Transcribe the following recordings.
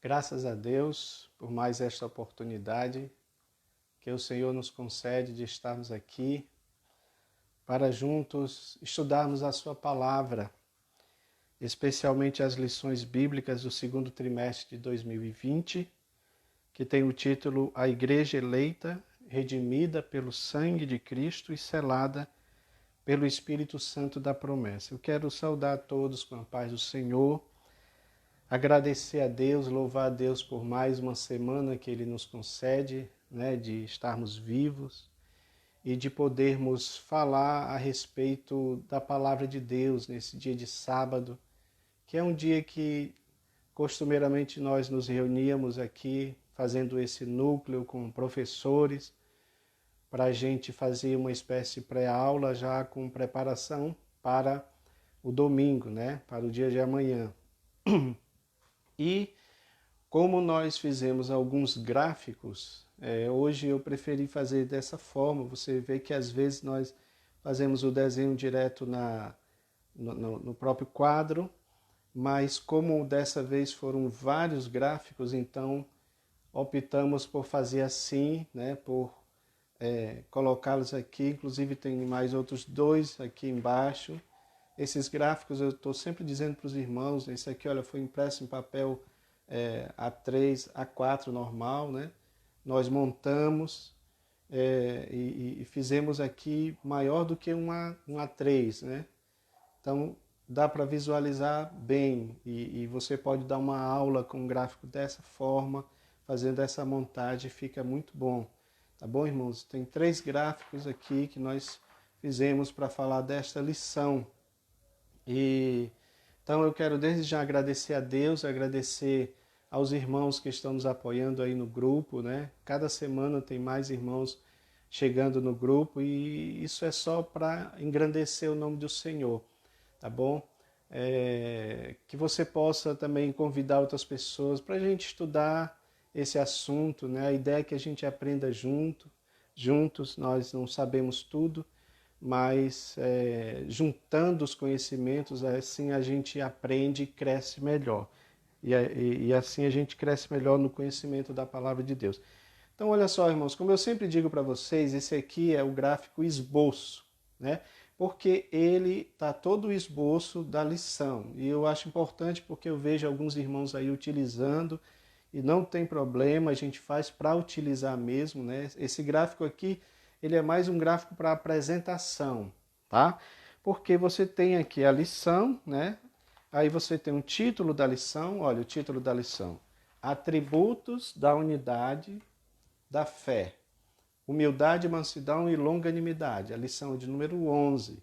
Graças a Deus por mais esta oportunidade que o Senhor nos concede de estarmos aqui para juntos estudarmos a Sua palavra, especialmente as lições bíblicas do segundo trimestre de 2020, que tem o título A Igreja Eleita, redimida pelo sangue de Cristo e selada pelo Espírito Santo da promessa. Eu quero saudar a todos com a paz do Senhor, agradecer a Deus, louvar a Deus por mais uma semana que Ele nos concede, de estarmos vivos e de podermos falar a respeito da palavra de Deus nesse dia de sábado, que é um dia que costumeiramente nós nos reuníamos aqui fazendo esse núcleo com professores para a gente fazer uma espécie de pré-aula já com preparação para o domingo, para o dia de amanhã. E como nós fizemos alguns gráficos, hoje eu preferi fazer dessa forma. Você vê que às vezes nós fazemos o desenho direto no próprio quadro, mas como dessa vez foram vários gráficos, então optamos por fazer assim, por colocá-los aqui. Inclusive tem mais outros dois aqui embaixo. Esses gráficos eu estou sempre dizendo para os irmãos, esse aqui, olha, foi impresso em papel A3, A4 normal, Nós montamos e fizemos aqui maior do que um A3, Então dá para visualizar bem e você pode dar uma aula com um gráfico dessa forma, fazendo essa montagem, fica muito bom. Tá bom, irmãos? Tem 3 gráficos aqui que nós fizemos para falar desta lição. Então eu quero desde já agradecer a Deus, agradecer aos irmãos que estão nos apoiando aí no grupo, Cada semana tem mais irmãos chegando no grupo e isso é só para engrandecer o nome do Senhor, tá bom? Que você possa também convidar outras pessoas para a gente estudar esse assunto, A ideia é que a gente aprenda juntos, nós não sabemos tudo, mas juntando os conhecimentos, assim a gente aprende e cresce melhor. E assim a gente cresce melhor no conhecimento da palavra de Deus. Então, olha só, irmãos, como eu sempre digo para vocês, esse aqui é o gráfico esboço, Porque ele está todo o esboço da lição. E eu acho importante porque eu vejo alguns irmãos aí utilizando, e não tem problema, a gente faz para utilizar mesmo, Esse gráfico aqui, ele é mais um gráfico para apresentação, tá? Porque você tem aqui a lição, Aí você tem um título da lição, olha o título da lição. Atributos da unidade da fé. Humildade, mansidão e longanimidade. A lição de número 11,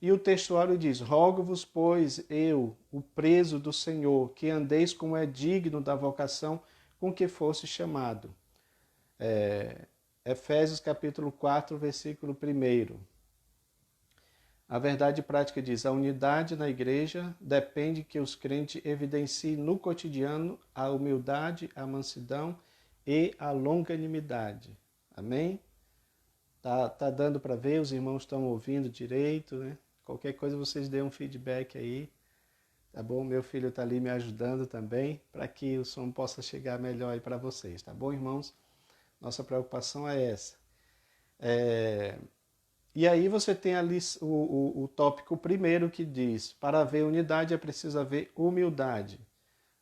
E o textuário diz: Rogo-vos, pois, eu, o preso do Senhor, que andeis como é digno da vocação com que fosse chamado. Efésios capítulo 4, versículo 1. A verdade prática diz: a unidade na igreja depende que os crentes evidenciem no cotidiano a humildade, a mansidão e a longanimidade. Amém? Tá dando para ver? Os irmãos estão ouvindo direito, Qualquer coisa vocês dêem um feedback aí, tá bom? Meu filho está ali me ajudando também, para que o som possa chegar melhor aí para vocês, tá bom, irmãos? Nossa preocupação é essa. E aí você tem ali o tópico primeiro que diz: para haver unidade é preciso haver humildade.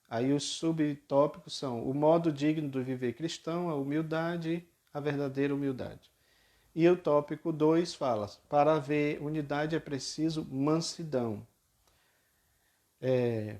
Aí os subtópicos são o modo digno do viver cristão, a humildade, a verdadeira humildade. E o tópico 2 fala: para haver unidade é preciso mansidão.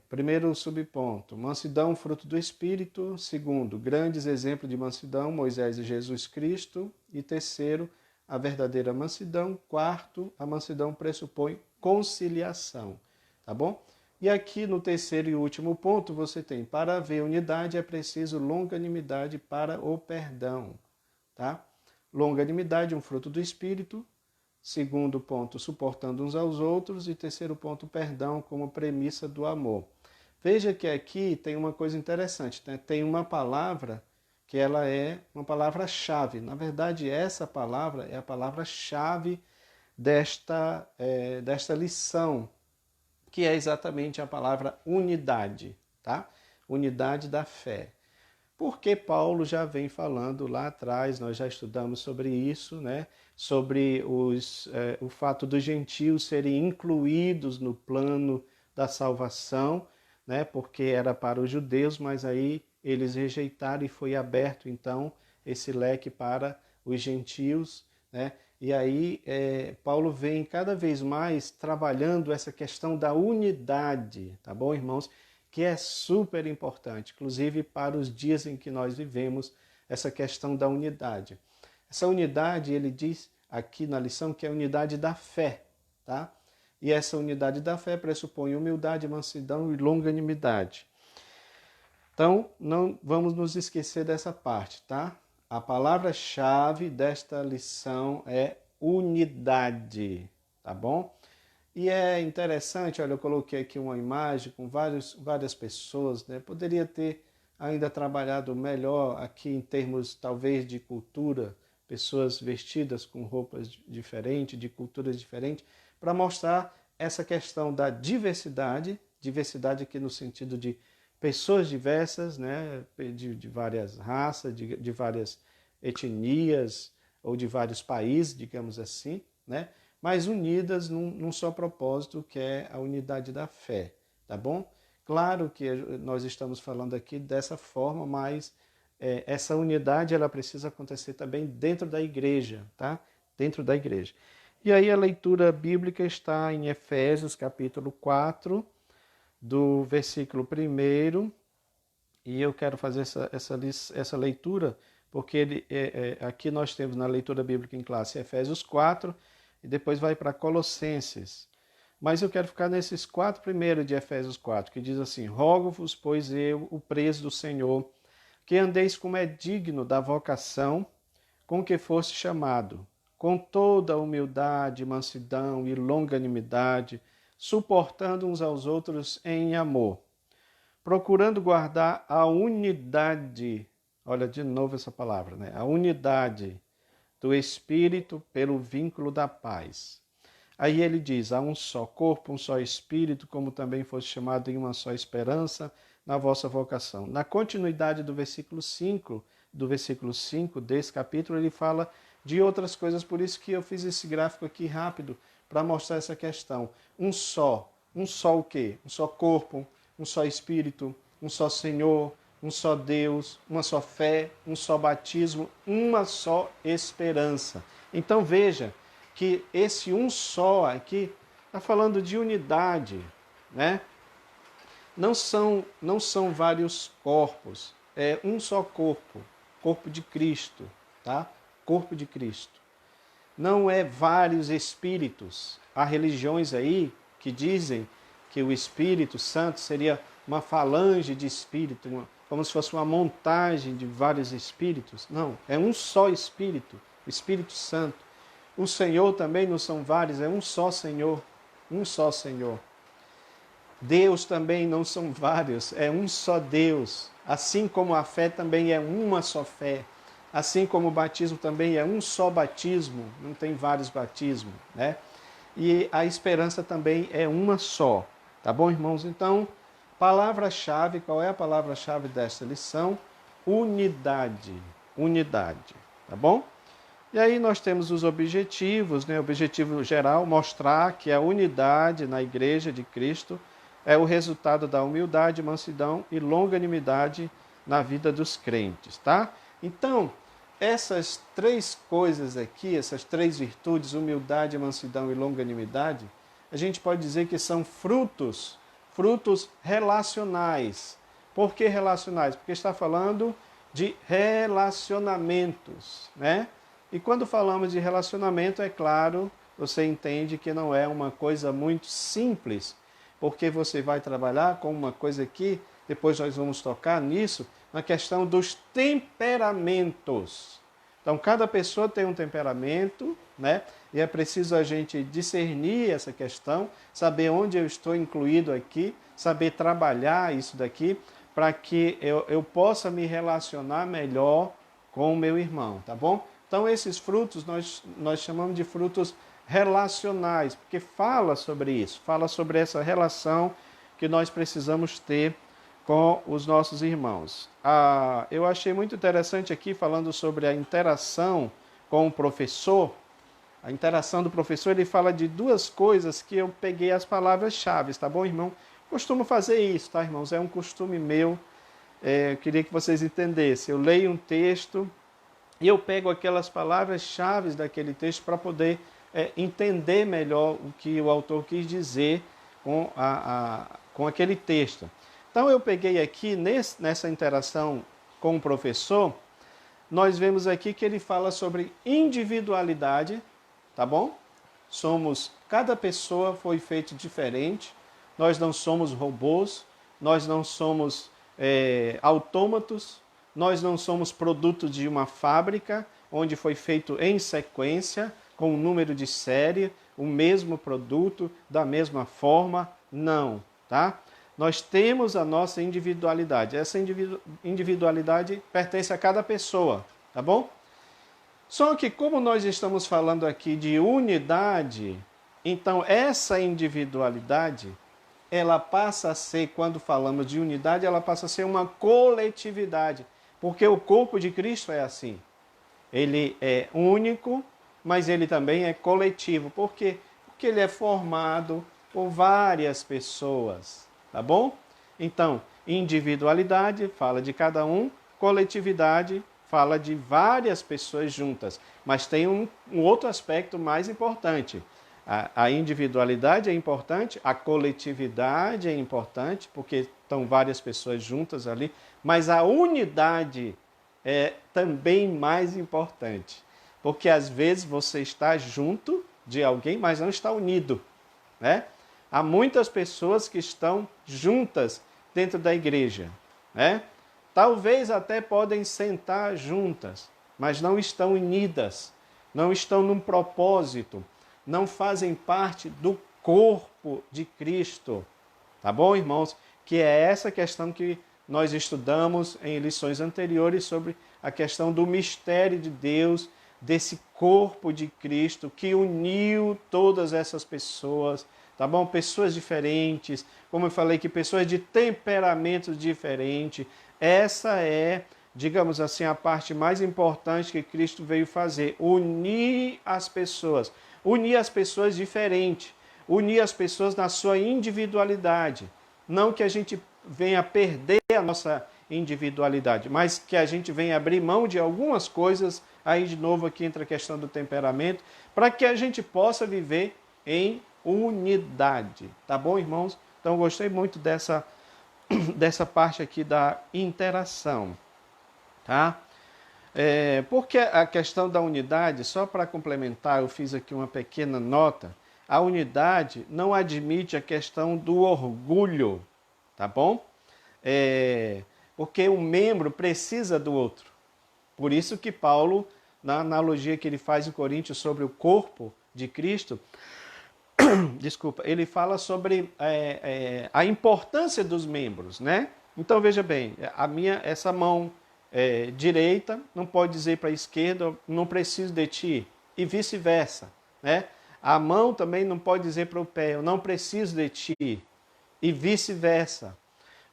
Primeiro subponto, mansidão, fruto do Espírito. Segundo, grandes exemplos de mansidão, Moisés e Jesus Cristo. E terceiro, a verdadeira mansidão. Quarto, a mansidão pressupõe conciliação, tá bom? E aqui no terceiro e último ponto você tem: para haver unidade é preciso longanimidade para o perdão, tá? Longanimidade, um fruto do Espírito. Segundo ponto, suportando uns aos outros. E terceiro ponto, perdão como premissa do amor. Veja que aqui tem uma coisa interessante, Tem uma palavra que ela é uma palavra-chave. Na verdade, essa palavra é a palavra-chave desta lição, que é exatamente a palavra unidade, tá? unidade da fé. Porque Paulo já vem falando lá atrás, nós já estudamos sobre isso, né? Sobre o fato dos gentios serem incluídos no plano da salvação, né? Porque era para os judeus, mas aí eles rejeitaram e foi aberto então esse leque para os gentios, né? E aí Paulo vem cada vez mais trabalhando essa questão da unidade, tá bom, irmãos? Que é super importante, inclusive para os dias em que nós vivemos, essa questão da unidade. Essa unidade, ele diz aqui na lição, que é a unidade da fé, tá? E essa unidade da fé pressupõe humildade, mansidão e longanimidade. Então, não vamos nos esquecer dessa parte, tá? A palavra-chave desta lição é unidade, tá bom? E é interessante, olha, eu coloquei aqui uma imagem com várias pessoas, né? Poderia ter ainda trabalhado melhor aqui em termos, talvez, de cultura, pessoas vestidas com roupas diferentes, de culturas diferentes, para mostrar essa questão da diversidade, diversidade aqui no sentido de pessoas diversas, né? De várias raças, de várias etnias, ou de vários países, digamos assim, né? Mas unidas num só propósito, que é a unidade da fé, tá bom? Claro que nós estamos falando aqui dessa forma, mas essa unidade ela precisa acontecer também dentro da igreja, tá? Dentro da igreja. E aí a leitura bíblica está em Efésios, capítulo 4, do versículo 1, e eu quero fazer essa leitura, porque aqui nós temos na leitura bíblica em classe Efésios 4, e depois vai para Colossenses. Mas eu quero ficar nesses 4 primeiros de Efésios 4, que diz assim: rogo-vos, pois eu, o preso do Senhor, que andeis como é digno da vocação com que foste chamado, com toda humildade, mansidão e longanimidade, suportando uns aos outros em amor, procurando guardar a unidade, olha de novo essa palavra, né? A unidade do Espírito pelo vínculo da paz. Aí ele diz, há um só corpo, um só Espírito, como também foste chamado em uma só esperança na vossa vocação. Na continuidade do versículo 5 desse capítulo, ele fala de outras coisas, por isso que eu fiz esse gráfico aqui rápido, para mostrar essa questão. Um só o quê? Um só corpo, um só Espírito, um só Senhor, um só Deus, uma só fé, um só batismo, uma só esperança. Então veja que esse um só aqui está falando de unidade, né? Não são vários corpos, é um só corpo, corpo de Cristo, tá? Corpo de Cristo. Não é vários espíritos. Há religiões aí que dizem que o Espírito Santo seria uma falange de espírito, como se fosse uma montagem de vários espíritos. Não, é um só Espírito, o Espírito Santo. O Senhor também não são vários, é um só Senhor, um só Senhor. Deus também não são vários, é um só Deus. Assim como a fé também é uma só fé. Assim como o batismo também é um só batismo, não tem vários batismos, né? E a esperança também é uma só. Tá bom, irmãos? Então, palavra-chave, qual é a palavra-chave desta lição? Unidade. Unidade. Tá bom? E aí nós temos os objetivos, né? O objetivo geral, mostrar que a unidade na Igreja de Cristo é o resultado da humildade, mansidão e longanimidade na vida dos crentes, tá? Então, essas 3 coisas aqui, essas 3 virtudes, humildade, mansidão e longanimidade, a gente pode dizer que são frutos relacionais. Por que relacionais? Porque está falando de relacionamentos, né? E quando falamos de relacionamento, é claro, você entende que não é uma coisa muito simples, porque você vai trabalhar com uma coisa aqui, depois nós vamos tocar nisso, na questão dos temperamentos. Então, cada pessoa tem um temperamento, né? E é preciso a gente discernir essa questão, saber onde eu estou incluído aqui, saber trabalhar isso daqui, para que eu possa me relacionar melhor com o meu irmão, tá bom? Então, esses frutos nós chamamos de frutos relacionais, porque fala sobre isso, fala sobre essa relação que nós precisamos ter com os nossos irmãos. Eu achei muito interessante aqui, falando sobre a interação com o professor. A interação do professor, ele fala de duas coisas que eu peguei as palavras-chave, tá bom, irmão? Costumo fazer isso, tá, irmãos? É um costume meu. Eu queria que vocês entendessem. Eu leio um texto e eu pego aquelas palavras-chave daquele texto para poder entender melhor o que o autor quis dizer com aquele texto. Então eu peguei aqui, nessa interação com o professor, nós vemos aqui que ele fala sobre individualidade, tá bom? Cada pessoa foi feita diferente, nós não somos robôs, nós não somos autômatos, nós não somos produto de uma fábrica, onde foi feito em sequência, com o número de série, o mesmo produto, da mesma forma, não, tá? Nós temos a nossa individualidade, essa individualidade pertence a cada pessoa, tá bom? Só que como nós estamos falando aqui de unidade, então essa individualidade, ela passa a ser, quando falamos de unidade, ela passa a ser uma coletividade. Porque o corpo de Cristo é assim. Ele é único, mas ele também é coletivo. Por quê? Porque ele é formado por várias pessoas, tá bom? Então, individualidade fala de cada um, coletividade fala de várias pessoas juntas. Mas tem um outro aspecto mais importante. A individualidade é importante, a coletividade é importante, porque estão várias pessoas juntas ali, mas a unidade é também mais importante, porque às vezes você está junto de alguém, mas não está unido, né? Há muitas pessoas que estão juntas dentro da igreja, né? Talvez até podem sentar juntas, mas não estão unidas, não estão num propósito, não fazem parte do corpo de Cristo. Tá bom, irmãos? Que é essa questão que nós estudamos em lições anteriores sobre a questão do mistério de Deus, desse corpo de Cristo que uniu todas essas pessoas, tá bom? Pessoas diferentes, como eu falei que pessoas de temperamentos diferentes. Essa é, digamos assim, a parte mais importante que Cristo veio fazer, unir as pessoas diferentes, unir as pessoas na sua individualidade. Não que a gente venha perder a nossa individualidade, mas que a gente venha abrir mão de algumas coisas, aí de novo aqui entra a questão do temperamento, para que a gente possa viver em unidade. Tá bom, irmãos? Então, gostei muito dessa parte aqui da interação, tá? Porque a questão da unidade, só para complementar, eu fiz aqui uma pequena nota, a unidade não admite a questão do orgulho, tá bom? Porque um membro precisa do outro. Por isso que Paulo, na analogia que ele faz em Coríntios sobre o corpo de Cristo, desculpa, ele fala sobre a importância dos membros, né? Então veja bem, essa mão direita não pode dizer para a esquerda, não preciso de ti, e vice-versa, né? A mão também não pode dizer para o pé, eu não preciso de ti, e vice-versa.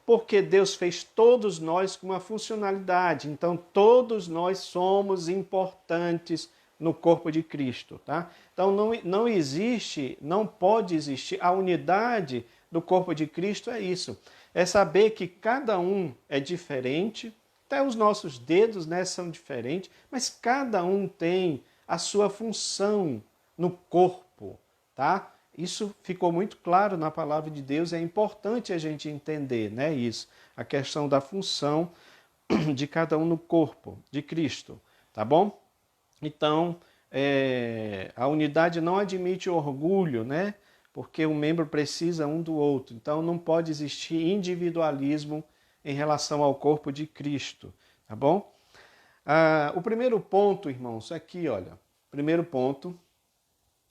Porque Deus fez todos nós com uma funcionalidade, então todos nós somos importantes no corpo de Cristo, tá? Então não existe, não pode existir, a unidade do corpo de Cristo é isso, é saber que cada um é diferente, até os nossos dedos, né, são diferentes, mas cada um tem a sua função no corpo, tá? Isso ficou muito claro na palavra de Deus, é importante a gente entender, né, isso, a questão da função de cada um no corpo de Cristo, tá bom? Então, a unidade não admite orgulho, né? Porque um membro precisa um do outro. Então, não pode existir individualismo em relação ao corpo de Cristo, tá bom? O primeiro ponto, irmãos, aqui, olha, primeiro ponto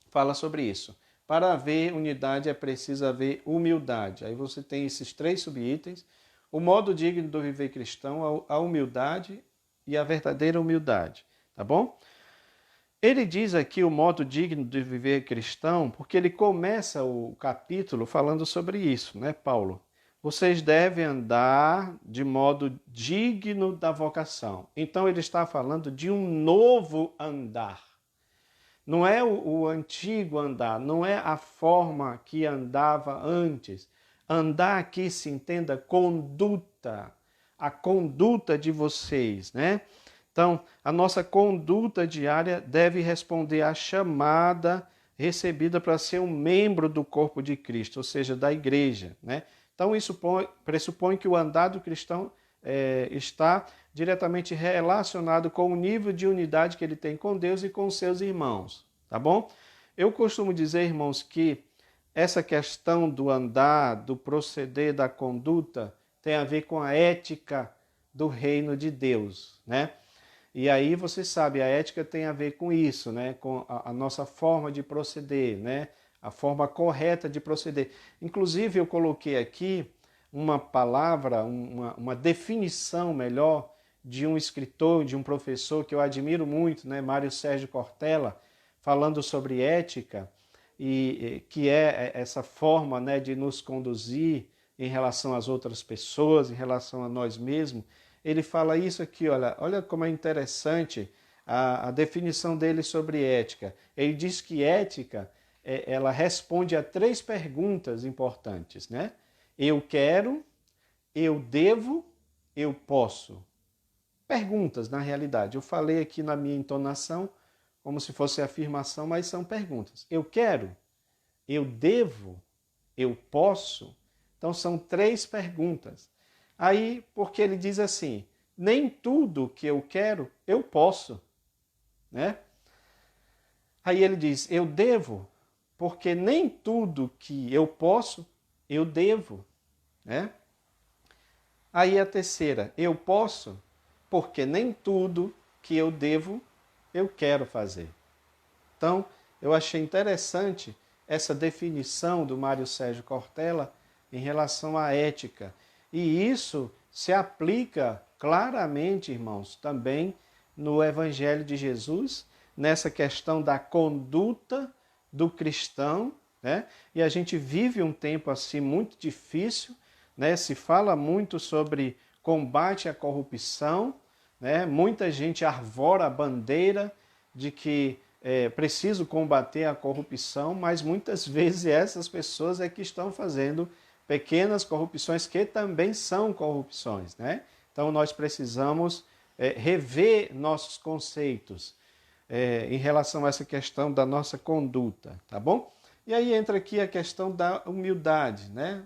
fala sobre isso. Para haver unidade é preciso haver humildade. Aí você tem esses 3 subitens: o modo digno do viver cristão, a humildade e a verdadeira humildade, tá bom? Ele diz aqui o modo digno de viver cristão, porque ele começa o capítulo falando sobre isso, né, Paulo? vocês devem andar de modo digno da vocação. Então ele está falando de um novo andar. Não é o antigo andar, não é a forma que andava antes. Andar aqui se entenda conduta, a conduta de vocês, né? Então, a nossa conduta diária deve responder à chamada recebida para ser um membro do corpo de Cristo, ou seja, da igreja, né? Então, isso pressupõe que o andar do cristão está diretamente relacionado com o nível de unidade que ele tem com Deus e com seus irmãos, tá bom? Eu costumo dizer, irmãos, que essa questão do andar, do proceder, da conduta, tem a ver com a ética do reino de Deus, né? E aí você sabe, a ética tem a ver com isso, né? Com a nossa forma de proceder, né? A forma correta de proceder. Inclusive, eu coloquei aqui uma palavra, uma definição melhor de um escritor, de um professor que eu admiro muito, né? Mário Sérgio Cortella, falando sobre ética, e que é essa forma, né, de nos conduzir em relação às outras pessoas, em relação a nós mesmos. Ele fala isso aqui, olha como é interessante a definição dele sobre ética. Ele diz que ética, ela responde a 3 perguntas importantes, né? Eu quero, eu devo, eu posso. Perguntas, na realidade. Eu falei aqui na minha entonação como se fosse afirmação, mas são perguntas. Eu quero, eu devo, eu posso. Então são 3 perguntas. Aí, porque ele diz assim, nem tudo que eu quero, eu posso, né? Aí ele diz, eu devo, porque nem tudo que eu posso, eu devo, né? Aí a terceira, eu posso, porque nem tudo que eu devo, eu quero fazer. Então, eu achei interessante essa definição do Mário Sérgio Cortella em relação à ética. E isso se aplica claramente, irmãos, também no Evangelho de Jesus, nessa questão da conduta do cristão, né? E a gente vive um tempo assim muito difícil, né? Se fala muito sobre combate à corrupção, né? Muita gente arvora a bandeira de que é preciso combater a corrupção, mas muitas vezes essas pessoas é que estão fazendo pequenas corrupções que também são corrupções, né? Então nós precisamos rever nossos conceitos em relação a essa questão da nossa conduta, tá bom? E aí entra aqui a questão da humildade, né?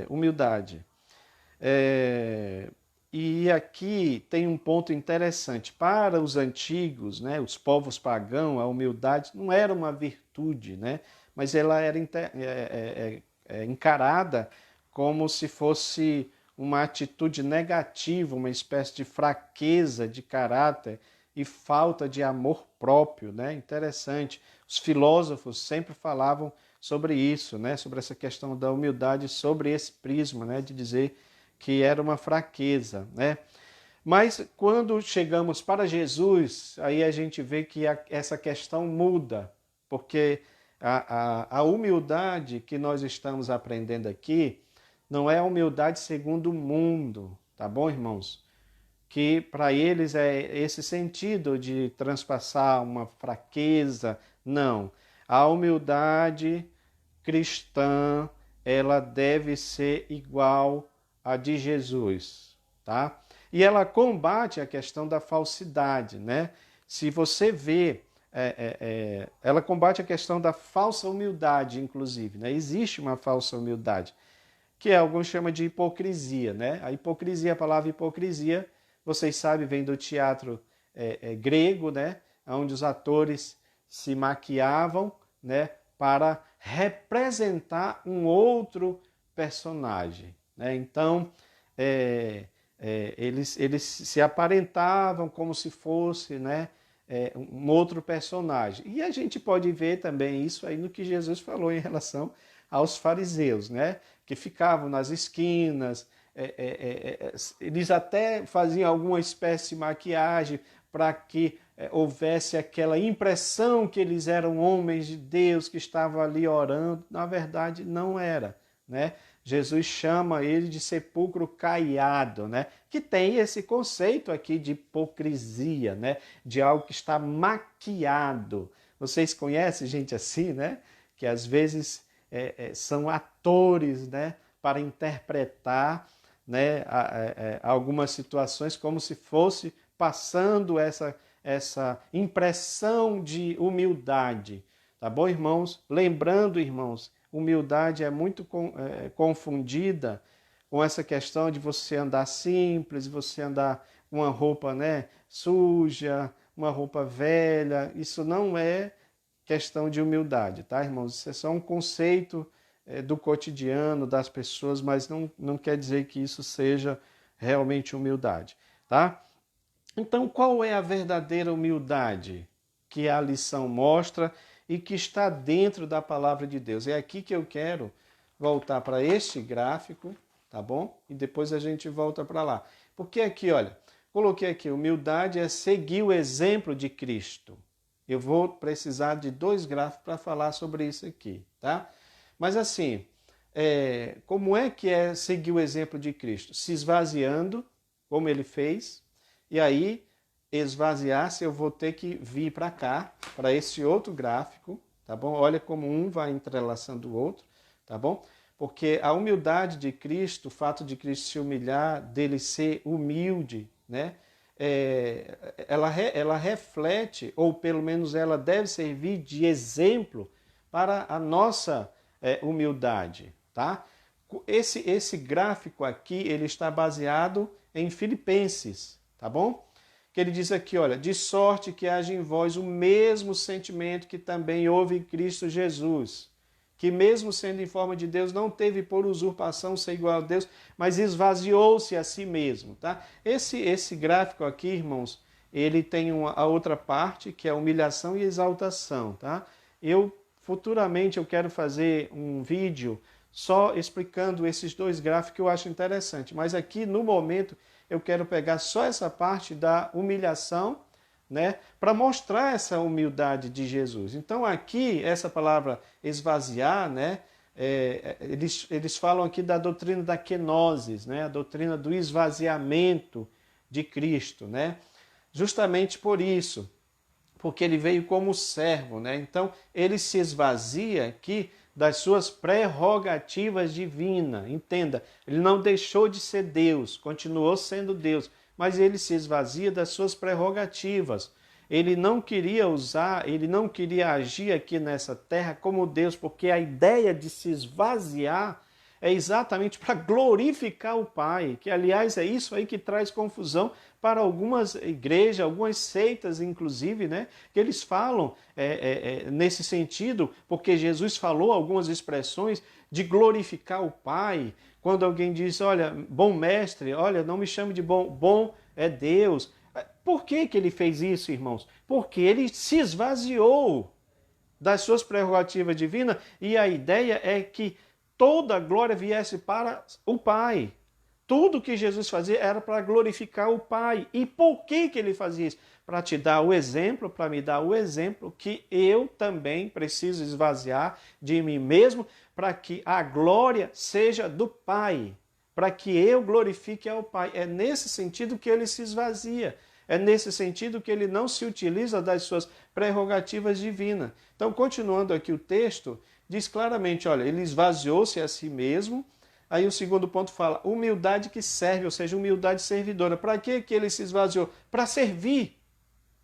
Humildade. E aqui tem um ponto interessante. Para os antigos, né, os povos pagãos, a humildade não era uma virtude, né? Mas ela era encarada como se fosse uma atitude negativa, uma espécie de fraqueza de caráter e falta de amor próprio, né? Interessante. Os filósofos sempre falavam sobre isso, né? Sobre essa questão da humildade, sobre esse prisma, né? De dizer que era uma fraqueza, né? Mas quando chegamos para Jesus, aí a gente vê que essa questão muda, porque a humildade que nós estamos aprendendo aqui não é a humildade segundo o mundo, tá bom, irmãos? Que para eles é esse sentido de transpassar uma fraqueza. Não. A humildade cristã, ela deve ser igual a de Jesus, tá? E ela combate a questão da falsidade, né? Se você vê, ela combate a questão da falsa humildade, inclusive, né? Existe uma falsa humildade, que alguns chamam de hipocrisia, né? A hipocrisia, a palavra hipocrisia, vocês sabem, vem do teatro grego, né? Onde os atores se maquiavam, né? Para representar um outro personagem, né? Então, eles se aparentavam como se fosse, né, um outro personagem. E a gente pode ver também isso aí no que Jesus falou em relação aos fariseus, né, que ficavam nas esquinas, eles até faziam alguma espécie de maquiagem para que houvesse aquela impressão que eles eram homens de Deus, que estavam ali orando. Na verdade, não era, né? Jesus chama ele de sepulcro caiado, né? Que tem esse conceito aqui de hipocrisia, né? De algo que está maquiado. Vocês conhecem gente assim, né? Que às vezes são atores, né? Para interpretar, né? Algumas situações como se fosse passando essa impressão de humildade. Tá bom, irmãos? Lembrando, irmãos, humildade é muito confundida com essa questão de você andar simples, você andar com uma roupa, né, suja, uma roupa velha. Isso não é questão de humildade, tá, irmãos? Isso é só um conceito do cotidiano das pessoas, mas não quer dizer que isso seja realmente humildade, tá? Então, qual é a verdadeira humildade que a lição mostra e que está dentro da palavra de Deus? É aqui que eu quero voltar para este gráfico, tá bom? E depois a gente volta para lá. Porque aqui, olha, coloquei aqui, humildade é seguir o exemplo de Cristo. Eu vou precisar de 2 gráficos para falar sobre isso aqui, tá? Mas assim, como é que é seguir o exemplo de Cristo? Se esvaziando, como ele fez. E aí, esvaziar-se, eu vou ter que vir para cá, para esse outro gráfico, tá bom? Olha como um vai entrelaçando o outro, tá bom? Porque a humildade de Cristo, o fato de Cristo se humilhar, dele ser humilde, né? Ela reflete, ou pelo menos ela deve servir de exemplo para a nossa humildade, tá? Esse gráfico aqui, ele está baseado em Filipenses, tá bom? Que ele diz aqui, olha, de sorte que haja em vós o mesmo sentimento que também houve em Cristo Jesus, que mesmo sendo em forma de Deus, não teve por usurpação ser igual a Deus, mas esvaziou-se a si mesmo, tá? Esse gráfico aqui, irmãos, ele tem a outra parte, que é a humilhação e exaltação, tá? Futuramente eu quero fazer um vídeo só explicando esses 2 gráficos que eu acho interessante, mas aqui no momento eu quero pegar só essa parte da humilhação, né, para mostrar essa humildade de Jesus. Então aqui, essa palavra esvaziar, né, eles falam aqui da doutrina da kenosis, né, a doutrina do esvaziamento de Cristo, né, justamente por isso, porque ele veio como servo, né, então ele se esvazia aqui das suas prerrogativas divinas. Entenda, ele não deixou de ser Deus, continuou sendo Deus, mas ele se esvazia das suas prerrogativas. Ele não queria ele não queria agir aqui nessa terra como Deus, porque a ideia de se esvaziar é exatamente para glorificar o Pai, que aliás é isso aí que traz confusão para algumas igrejas, algumas seitas inclusive, né? Que eles falam nesse sentido, porque Jesus falou algumas expressões de glorificar o Pai. Quando alguém diz, olha, bom mestre, olha, não me chame de bom, bom é Deus. Por que ele fez isso, irmãos? Porque ele se esvaziou das suas prerrogativas divinas e a ideia é que toda a glória viesse para o Pai. Tudo que Jesus fazia era para glorificar o Pai. E por que ele fazia isso? Para te dar o exemplo, para me dar o exemplo que eu também preciso esvaziar de mim mesmo, para que a glória seja do Pai, para que eu glorifique ao Pai. É nesse sentido que ele se esvazia. É nesse sentido que ele não se utiliza das suas prerrogativas divinas. Então, continuando aqui o texto, diz claramente, olha, ele esvaziou-se a si mesmo. Aí o segundo ponto fala, humildade que serve, ou seja, humildade servidora. Para que ele se esvaziou? Para servir.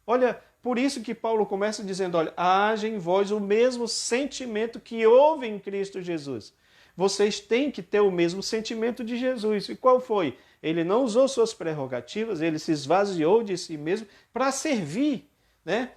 Olha, por isso que Paulo começa dizendo, olha, haja em vós o mesmo sentimento que houve em Cristo Jesus. Vocês têm que ter o mesmo sentimento de Jesus. E qual foi? Ele não usou suas prerrogativas, ele se esvaziou de si mesmo para servir, né?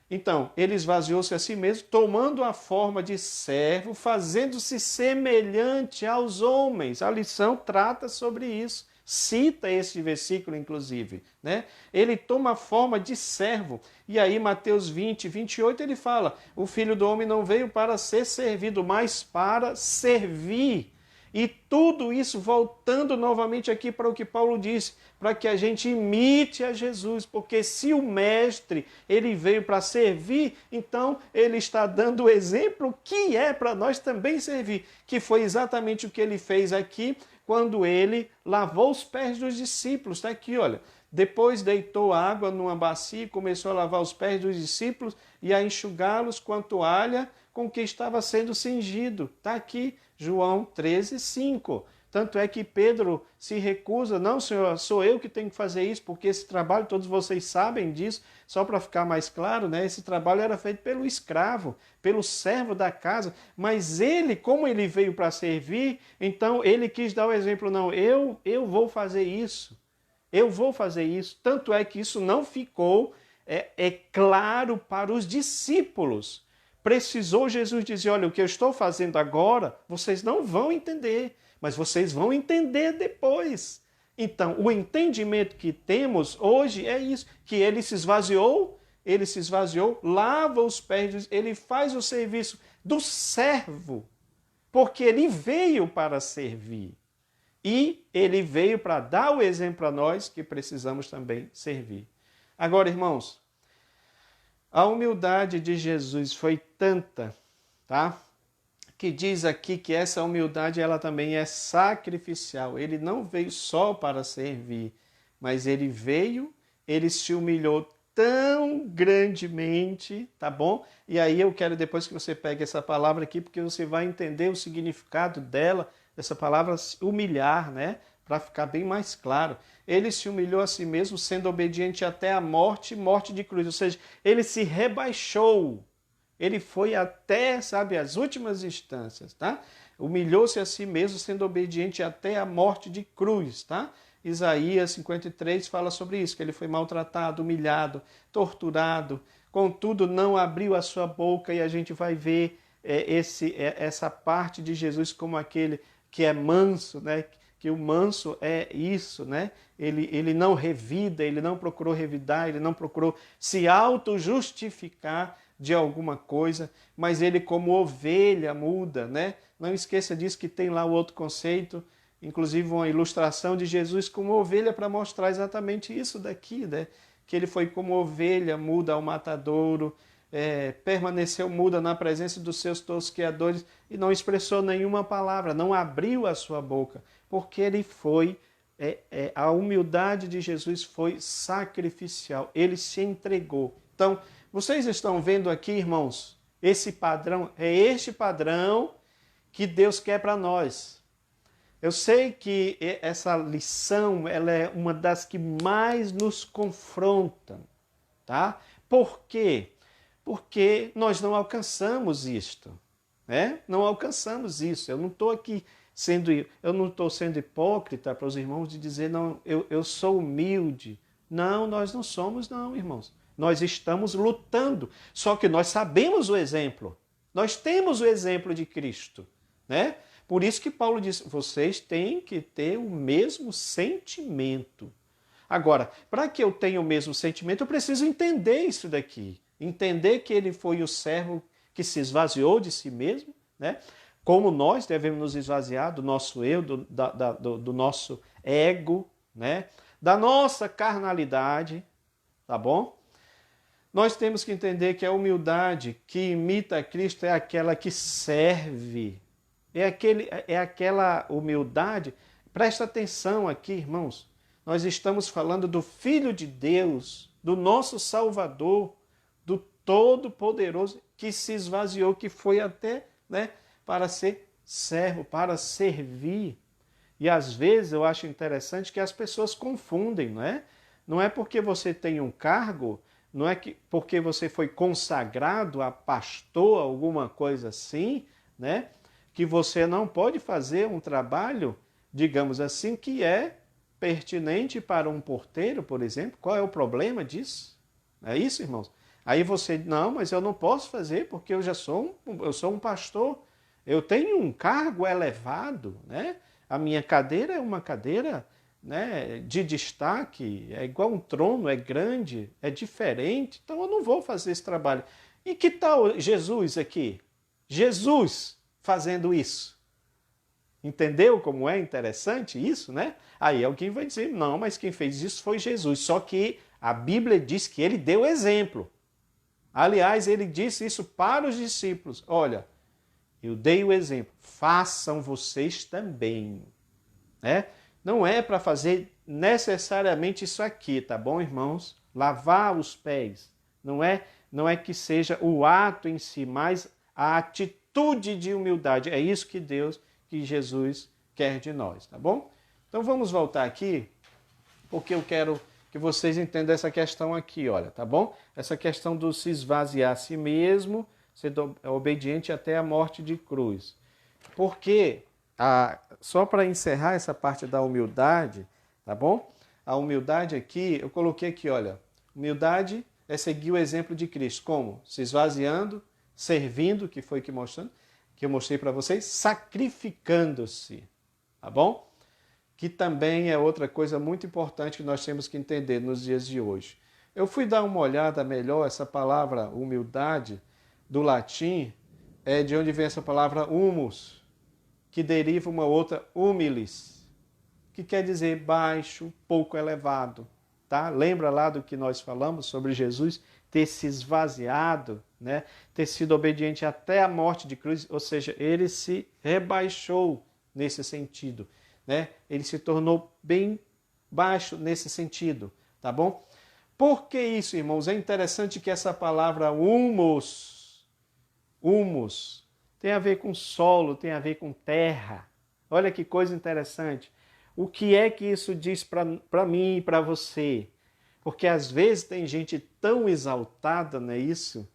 Então, ele esvaziou-se a si mesmo, tomando a forma de servo, fazendo-se semelhante aos homens. A lição trata sobre isso. Cita esse versículo, inclusive, né? Ele toma a forma de servo. E aí, Mateus 20, 28, ele fala, o Filho do Homem não veio para ser servido, mas para servir E tudo isso voltando novamente aqui para o que Paulo disse, para que a gente imite a Jesus, porque se o mestre, ele veio para servir, então ele está dando o exemplo que é para nós também servir, que foi exatamente o que ele fez aqui, quando ele lavou os pés dos discípulos. Está aqui, olha. Depois deitou água numa bacia e começou a lavar os pés dos discípulos e a enxugá-los com a toalha com que estava sendo cingido. Está aqui, João 13:5. Tanto é que Pedro se recusa, não, Senhor, sou eu que tenho que fazer isso, porque esse trabalho, todos vocês sabem disso, só para ficar mais claro, né? Esse trabalho era feito pelo escravo, pelo servo da casa, mas ele, como ele veio para servir, então ele quis dar o exemplo, não, eu vou fazer isso. Eu vou fazer isso. Tanto é que isso não ficou claro para os discípulos. Precisou Jesus dizer, olha, o que eu estou fazendo agora, vocês não vão entender, mas vocês vão entender depois. Então, o entendimento que temos hoje é isso, que ele se esvaziou, lava os pés, ele faz o serviço do servo, porque ele veio para servir. E ele veio para dar o exemplo para nós que precisamos também servir. Agora, irmãos, a humildade de Jesus foi tanta, tá? Que diz aqui que essa humildade ela também é sacrificial. Ele não veio só para servir, mas ele veio, ele se humilhou tão grandemente, tá bom? E aí eu quero depois que você pegue essa palavra aqui, porque você vai entender o significado dela, essa palavra humilhar, né? Para ficar bem mais claro. Ele se humilhou a si mesmo, sendo obediente até a morte, morte de cruz. Ou seja, ele se rebaixou. Ele foi até, sabe, as últimas instâncias, tá? Humilhou-se a si mesmo, sendo obediente até a morte de cruz, tá? Isaías 53 fala sobre isso, que ele foi maltratado, humilhado, torturado. Contudo, não abriu a sua boca, e a gente vai ver essa parte de Jesus como aquele que é manso, né? Que o manso é isso, né? Ele não revida, ele não procurou revidar, ele não procurou se auto-justificar de alguma coisa, mas ele como ovelha muda, né? Não esqueça disso, que tem lá o outro conceito, inclusive uma ilustração de Jesus como ovelha para mostrar exatamente isso daqui, né? Que ele foi como ovelha muda ao matadouro, permaneceu muda na presença dos seus tosqueadores e não expressou nenhuma palavra, não abriu a sua boca, porque ele foi, a humildade de Jesus foi sacrificial, ele se entregou. Então, vocês estão vendo aqui, irmãos, esse padrão, é este padrão que Deus quer para nós. Eu sei que essa lição, ela é uma das que mais nos confrontam, tá? Por quê? Porque nós não alcançamos isto, né? Não alcançamos isso. Eu não estou aqui sendo hipócrita para os irmãos de dizer, não, eu sou humilde. Não, nós não somos não, irmãos. Nós estamos lutando, só que nós sabemos o exemplo. Nós temos o exemplo de Cristo, né? Por isso que Paulo diz, vocês têm que ter o mesmo sentimento. Agora, para que eu tenha o mesmo sentimento, eu preciso entender isso daqui. Entender que ele foi o servo que se esvaziou de si mesmo, né? Como nós devemos nos esvaziar do nosso eu, do nosso ego, né? Da nossa carnalidade, tá bom? Nós temos que entender que a humildade que imita a Cristo é aquela que serve. É aquela humildade. Presta atenção aqui, irmãos. Nós estamos falando do Filho de Deus, do nosso Salvador, do Todo-Poderoso, que se esvaziou, que foi até, né, para ser servo, para servir. E às vezes eu acho interessante que as pessoas confundem, não é? Não é porque você tem um cargo, não é que porque você foi consagrado a pastor, alguma coisa assim, né? Que você não pode fazer um trabalho, digamos assim, que é pertinente para um porteiro, por exemplo. Qual é o problema disso? É isso, irmãos? Aí você, não, mas eu não posso fazer porque eu sou um pastor. Eu tenho um cargo elevado, né? A minha cadeira é uma cadeira, né, de destaque, é igual um trono, é grande, é diferente, então eu não vou fazer esse trabalho. E que tal Jesus aqui? Jesus fazendo isso. Entendeu como é interessante isso, né? Aí alguém vai dizer, não, mas quem fez isso foi Jesus. Só que a Bíblia diz que ele deu exemplo. Aliás, ele disse isso para os discípulos. Olha, eu dei o exemplo, façam vocês também. Né? Não é para fazer necessariamente isso aqui, tá bom, irmãos? Lavar os pés. Não é que seja o ato em si, mas a atitude de humildade. É isso que Jesus quer de nós, tá bom? Então vamos voltar aqui, porque eu quero que vocês entendam essa questão aqui, olha, tá bom? Essa questão do se esvaziar a si mesmo, ser obediente até a morte de cruz. Porque, só para encerrar essa parte da humildade, tá bom? A humildade aqui, eu coloquei aqui, olha, humildade é seguir o exemplo de Cristo. Como? Se esvaziando, servindo, que foi que eu mostrei para vocês, sacrificando-se, tá bom? Que também é outra coisa muito importante que nós temos que entender nos dias de hoje. Eu fui dar uma olhada melhor, essa palavra humildade, do latim, é de onde vem essa palavra humus, que deriva uma outra humilis, que quer dizer baixo, pouco elevado. Tá? Lembra lá do que nós falamos sobre Jesus ter se esvaziado, né? Ter sido obediente até a morte de cruz, ou seja, ele se rebaixou nesse sentido. Né? Ele se tornou bem baixo nesse sentido, tá bom? Por que isso, irmãos? É interessante que essa palavra humus, tem a ver com solo, tem a ver com terra. Olha que coisa interessante. O que é que isso diz para mim e para você? Porque às vezes tem gente tão exaltada, não é isso?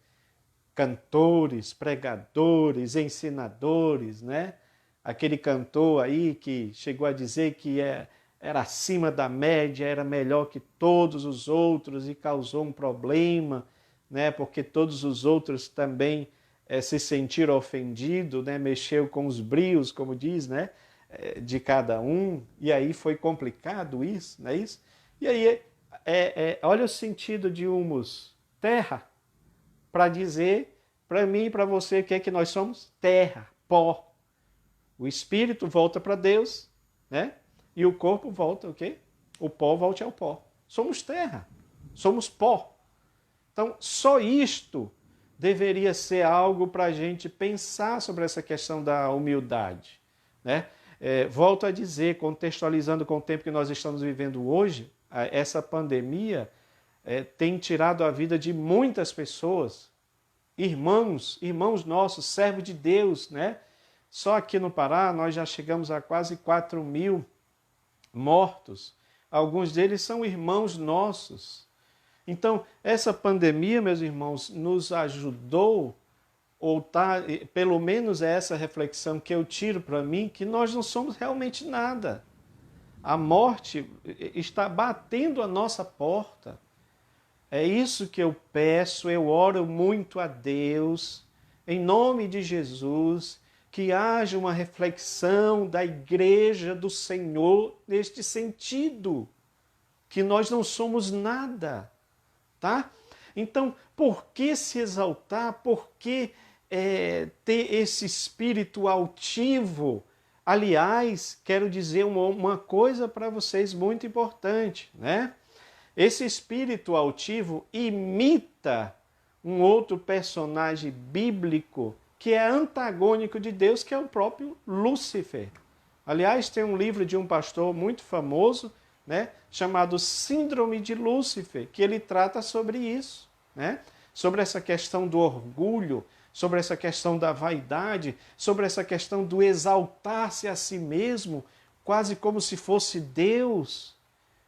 Cantores, pregadores, ensinadores, né? Aquele cantor aí que chegou a dizer que era acima da média, era melhor que todos os outros e causou um problema, né? Porque todos os outros também se sentiram ofendidos, né? Mexeu com os brios, como diz, né? De cada um, e aí foi complicado isso, não é isso? E aí, olha o sentido de humus, terra, para dizer para mim e para você o que é que nós somos? Terra, pó. O espírito volta para Deus, né? E o corpo volta o quê? O pó volta ao pó. Somos terra, somos pó. Então, só isto deveria ser algo para a gente pensar sobre essa questão da humildade, né? Volto a dizer, contextualizando com o tempo que nós estamos vivendo hoje, essa pandemia tem tirado a vida de muitas pessoas, irmãos nossos, servos de Deus, né? Só aqui no Pará nós já chegamos a quase 4.000 mortos. Alguns deles são irmãos nossos. Então, essa pandemia, meus irmãos, nos ajudou, ou pelo menos é essa reflexão que eu tiro para mim, que nós não somos realmente nada. A morte está batendo a nossa porta. É isso que eu peço, eu oro muito a Deus, em nome de Jesus, que haja uma reflexão da igreja do Senhor neste sentido, que nós não somos nada, tá? Então, por que se exaltar? Por que ter esse espírito altivo? Aliás, quero dizer uma coisa para vocês muito importante, né? Esse espírito altivo imita um outro personagem bíblico que é antagônico de Deus, que é o próprio Lúcifer. Aliás, tem um livro de um pastor muito famoso, né, chamado Síndrome de Lúcifer, que ele trata sobre isso, né? Sobre essa questão do orgulho, sobre essa questão da vaidade, sobre essa questão do exaltar-se a si mesmo, quase como se fosse Deus.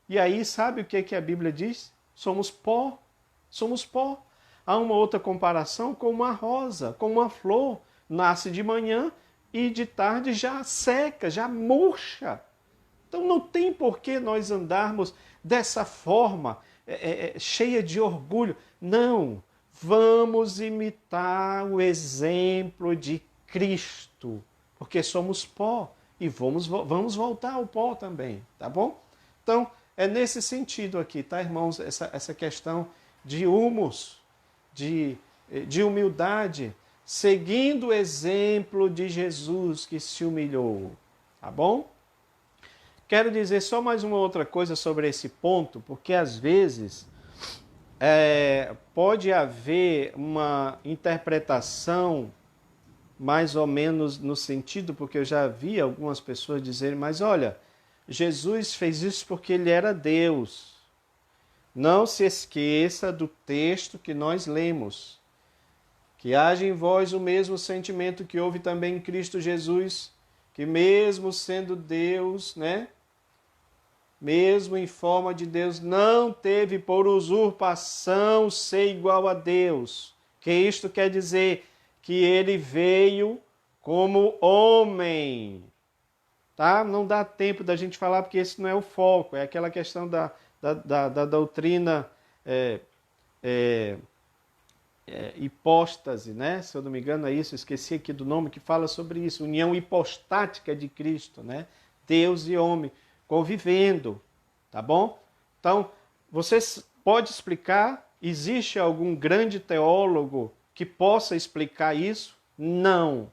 E aí, sabe o que a Bíblia diz? Somos pó, somos pó. Há uma outra comparação com uma rosa, com uma flor. Nasce de manhã e de tarde já seca, já murcha. Então não tem por que nós andarmos dessa forma, cheia de orgulho. Não, vamos imitar o exemplo de Cristo, porque somos pó e vamos voltar ao pó também, tá bom? Então, é nesse sentido aqui, tá, irmãos? Essa questão de humus, de humildade, seguindo o exemplo de Jesus que se humilhou. tá bom? Quero dizer só mais uma outra coisa sobre esse ponto, porque às vezes pode haver uma interpretação mais ou menos no sentido, porque eu já vi algumas pessoas dizerem, mas olha, Jesus fez isso porque ele era Deus. Não se esqueça do texto que nós lemos. Que haja em vós o mesmo sentimento que houve também em Cristo Jesus, que mesmo sendo Deus, né? Mesmo em forma de Deus, não teve por usurpação ser igual a Deus. Que isto quer dizer que ele veio como homem. Tá? Não dá tempo da gente falar porque esse não é o foco. É aquela questão da doutrina hipóstase, né? Se eu não me engano é isso, eu esqueci aqui do nome, que fala sobre isso. União hipostática de Cristo, né? Deus e homem convivendo, tá bom? Então, você pode explicar? Existe algum grande teólogo que possa explicar isso? Não.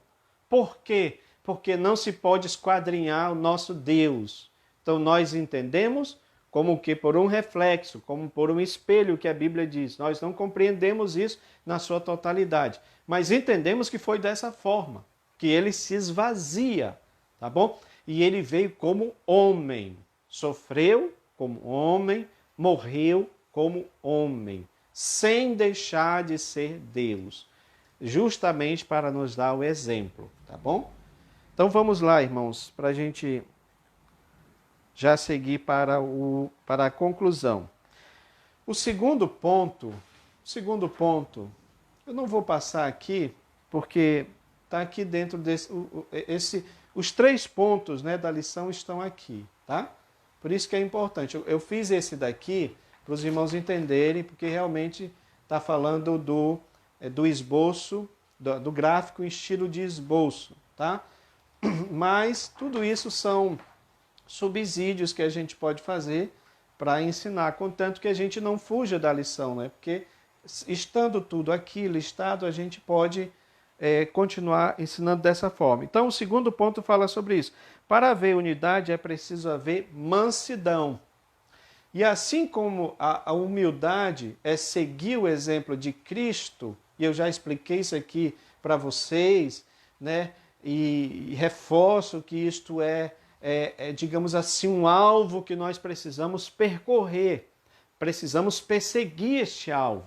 Por quê? Porque não se pode esquadrinhar o nosso Deus. Então, nós entendemos como que por um reflexo, como por um espelho que a Bíblia diz. Nós não compreendemos isso na sua totalidade, mas entendemos que foi dessa forma, que ele se esvazia, tá bom? E ele veio como homem, sofreu como homem, morreu como homem, sem deixar de ser Deus, justamente para nos dar o exemplo, tá bom? Então vamos lá, irmãos, para a gente já seguir para a conclusão. O segundo ponto, eu não vou passar aqui, porque está aqui dentro desse... Os 3 pontos, né, da lição estão aqui, tá? Por isso que é importante. Eu fiz esse daqui para os irmãos entenderem, porque realmente está falando do esboço, do gráfico em estilo de esboço, tá? Mas tudo isso são subsídios que a gente pode fazer para ensinar, contanto que a gente não fuja da lição, né? Porque estando tudo aqui listado, a gente pode continuar ensinando dessa forma. Então, o segundo ponto fala sobre isso. Para haver unidade é preciso haver mansidão. E assim como a humildade é seguir o exemplo de Cristo, e eu já expliquei isso aqui para vocês, né? E reforço que isto digamos assim, um alvo que nós precisamos percorrer, precisamos perseguir este alvo.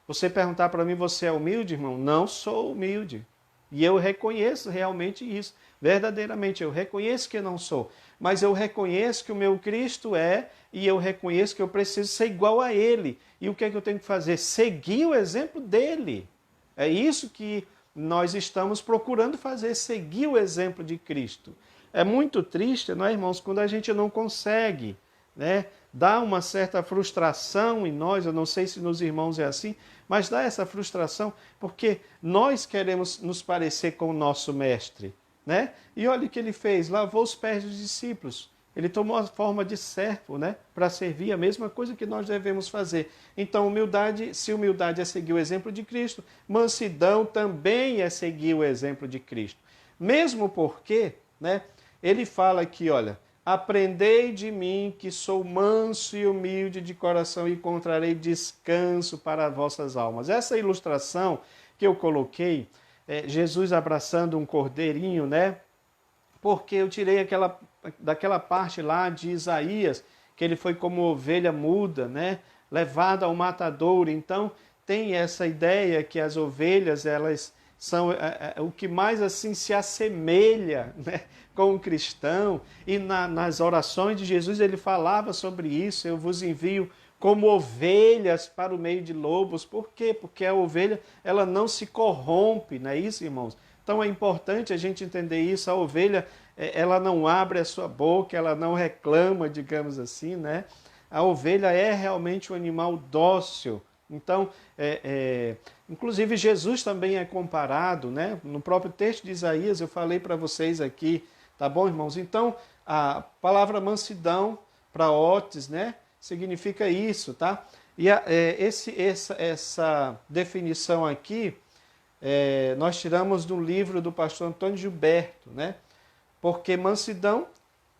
Você perguntar para mim, você é humilde, irmão? Não sou humilde. E eu reconheço realmente isso, verdadeiramente, eu reconheço que eu não sou, mas eu reconheço que o meu Cristo é, e eu reconheço que eu preciso ser igual a Ele. E o que é que eu tenho que fazer? Seguir o exemplo dEle. É isso que nós estamos procurando fazer, seguir o exemplo de Cristo. É muito triste, não é, irmãos, quando a gente não consegue, né? Dá uma certa frustração em nós, eu não sei se nos irmãos é assim, mas dá essa frustração porque nós queremos nos parecer com o nosso mestre, né? E olha o que ele fez, lavou os pés dos discípulos. Ele tomou a forma de servo, né? Para servir, a mesma coisa que nós devemos fazer. Então, humildade, se humildade é seguir o exemplo de Cristo, mansidão também é seguir o exemplo de Cristo. Mesmo porque, né? Ele fala aqui, olha, aprendei de mim que sou manso e humilde de coração e encontrarei descanso para vossas almas. Essa ilustração que eu coloquei, Jesus abraçando um cordeirinho, né? Porque eu tirei daquela parte lá de Isaías, que ele foi como ovelha muda, né? Levado ao matadouro. Então, tem essa ideia que as ovelhas, elas são o que mais assim se assemelha, né, com o cristão. E nas orações de Jesus ele falava sobre isso: eu vos envio como ovelhas para o meio de lobos. Por quê? Porque a ovelha, ela não se corrompe, não é isso, irmãos? Então é importante a gente entender isso. A ovelha, ela não abre a sua boca, ela não reclama, digamos assim, né? A ovelha é realmente um animal dócil. Então, inclusive Jesus também é comparado, né? No próprio texto de Isaías, eu falei para vocês aqui, tá bom, irmãos? Então, a palavra mansidão, para otes, né? Significa isso, tá? E essa definição aqui, nós tiramos do livro do pastor Antônio Gilberto, né? Porque mansidão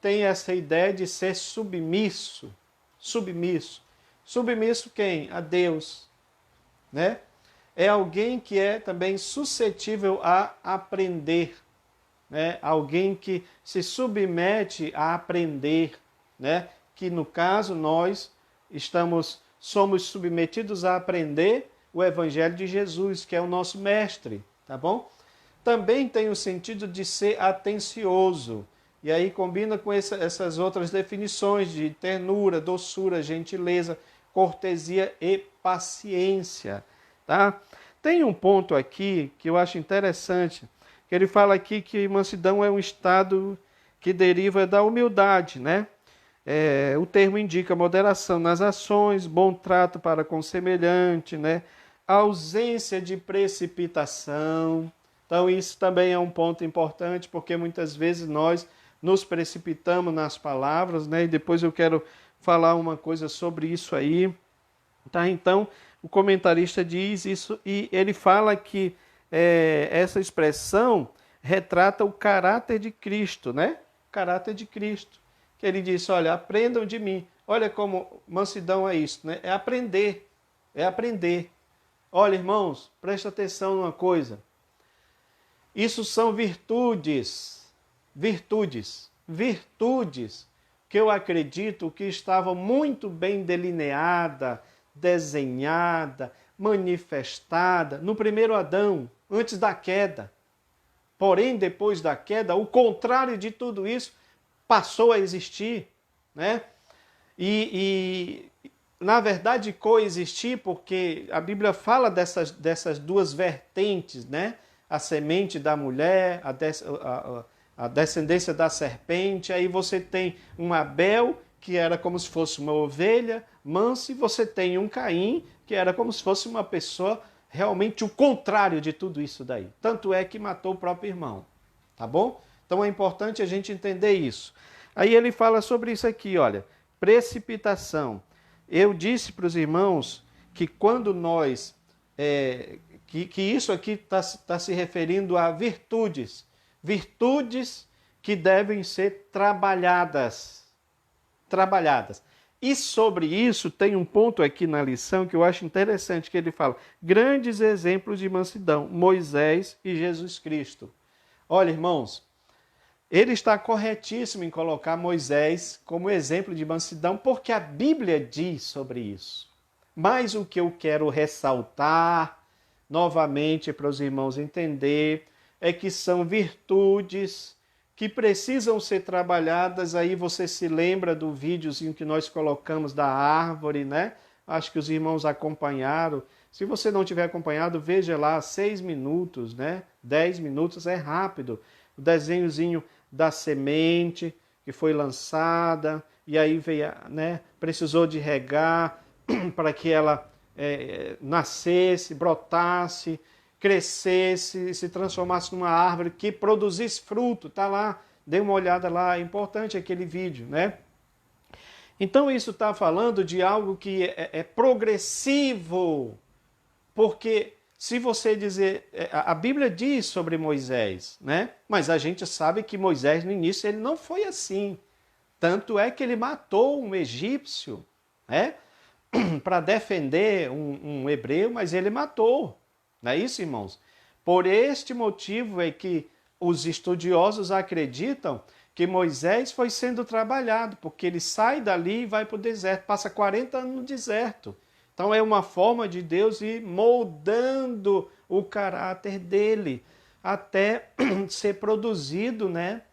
tem essa ideia de ser submisso. Submisso. Submisso quem? A Deus, né? É alguém que é também suscetível a aprender, né? Alguém que se submete a aprender, né? Que no caso nós somos submetidos a aprender o Evangelho de Jesus, que é o nosso mestre, tá bom? Também tem o sentido de ser atencioso. E aí combina com essas outras definições de ternura, doçura, gentileza, cortesia e paciência, tá? Tem um ponto aqui que eu acho interessante, que ele fala aqui que mansidão é um estado que deriva da humildade, né? O termo indica moderação nas ações, bom trato para com o semelhante, né? Ausência de precipitação. Então isso também é um ponto importante, porque muitas vezes nós nos precipitamos nas palavras, né? E depois eu quero falar uma coisa sobre isso aí. Tá? Então, o comentarista diz isso e ele fala que essa expressão retrata o caráter de Cristo, né? O caráter de Cristo. Que ele disse, olha, aprendam de mim. Olha como mansidão é isso, né? É aprender, é aprender. Olha, irmãos, presta atenção numa coisa. Isso são virtudes, virtudes que eu acredito que estavam muito bem delineada, desenhada, manifestada no primeiro Adão, antes da queda. Porém, depois da queda, o contrário de tudo isso passou a existir, né? Na verdade, coexistir, porque a Bíblia fala dessas duas vertentes, né? A semente da mulher, a descendência da serpente, aí você tem um Abel, que era como se fosse uma ovelha mansa, e você tem um Caim, que era como se fosse uma pessoa realmente o contrário de tudo isso daí. Tanto é que matou o próprio irmão, tá bom? Então é importante a gente entender isso. Aí ele fala sobre isso aqui, olha, precipitação. Eu disse para os irmãos que quando nós... que isso aqui está se referindo a virtudes. Virtudes que devem ser trabalhadas. Trabalhadas. E sobre isso tem um ponto aqui na lição que eu acho interessante, que ele fala, grandes exemplos de mansidão, Moisés e Jesus Cristo. Olha, irmãos, ele está corretíssimo em colocar Moisés como exemplo de mansidão, porque a Bíblia diz sobre isso. Mas o que eu quero ressaltar novamente para os irmãos entender é que são virtudes que precisam ser trabalhadas. Aí você se lembra do videozinho que nós colocamos da árvore, né? Acho que os irmãos acompanharam. Se você não tiver acompanhado, veja lá, 6 minutos, né? 10 minutos, é rápido. O desenhozinho da semente que foi lançada, e aí veio, né? Precisou de regar para que ela nascesse, brotasse, crescesse, se transformasse numa árvore que produzisse fruto. Tá lá, dê uma olhada lá, é importante aquele vídeo, né? Então isso está falando de algo que é progressivo, porque se você dizer, a Bíblia diz sobre Moisés, né? Mas a gente sabe que Moisés no início ele não foi assim. Tanto é que ele matou um egípcio, né? Para defender um hebreu, mas ele matou. Não é isso, irmãos? Por este motivo é que os estudiosos acreditam que Moisés foi sendo trabalhado, porque ele sai dali e vai para o deserto, passa 40 anos no deserto. Então é uma forma de Deus ir moldando o caráter dele, até ser produzido, né,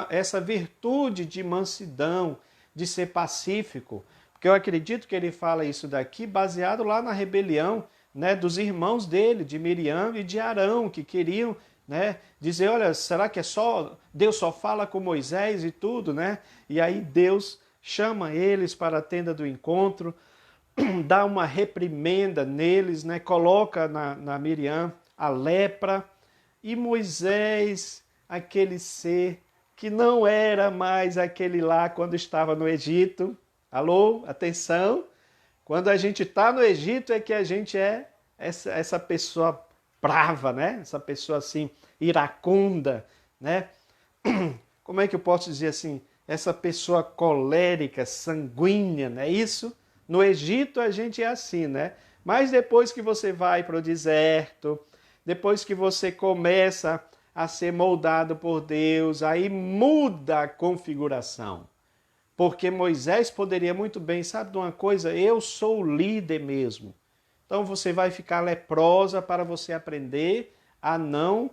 essa virtude de mansidão, de ser pacífico. Porque eu acredito que ele fala isso daqui baseado lá na rebelião, né, dos irmãos dele, de Miriam e de Arão, que queriam, né, dizer, olha, será que Deus só fala com Moisés e tudo, né? E aí Deus chama eles para a tenda do encontro, dá uma reprimenda neles, né? Coloca na Miriam a lepra, e Moisés, aquele ser que não era mais aquele lá quando estava no Egito. Alô? Atenção! Quando a gente está no Egito é que a gente é essa pessoa brava, né? Essa pessoa assim, iracunda, né? Como é que eu posso dizer assim? Essa pessoa colérica, sanguínea, não é isso? No Egito a gente é assim, né? Mas depois que você vai para o deserto, depois que você começa a ser moldado por Deus, aí muda a configuração. Porque Moisés poderia muito bem, sabe de uma coisa? Eu sou o líder mesmo. Então você vai ficar leprosa para você aprender a não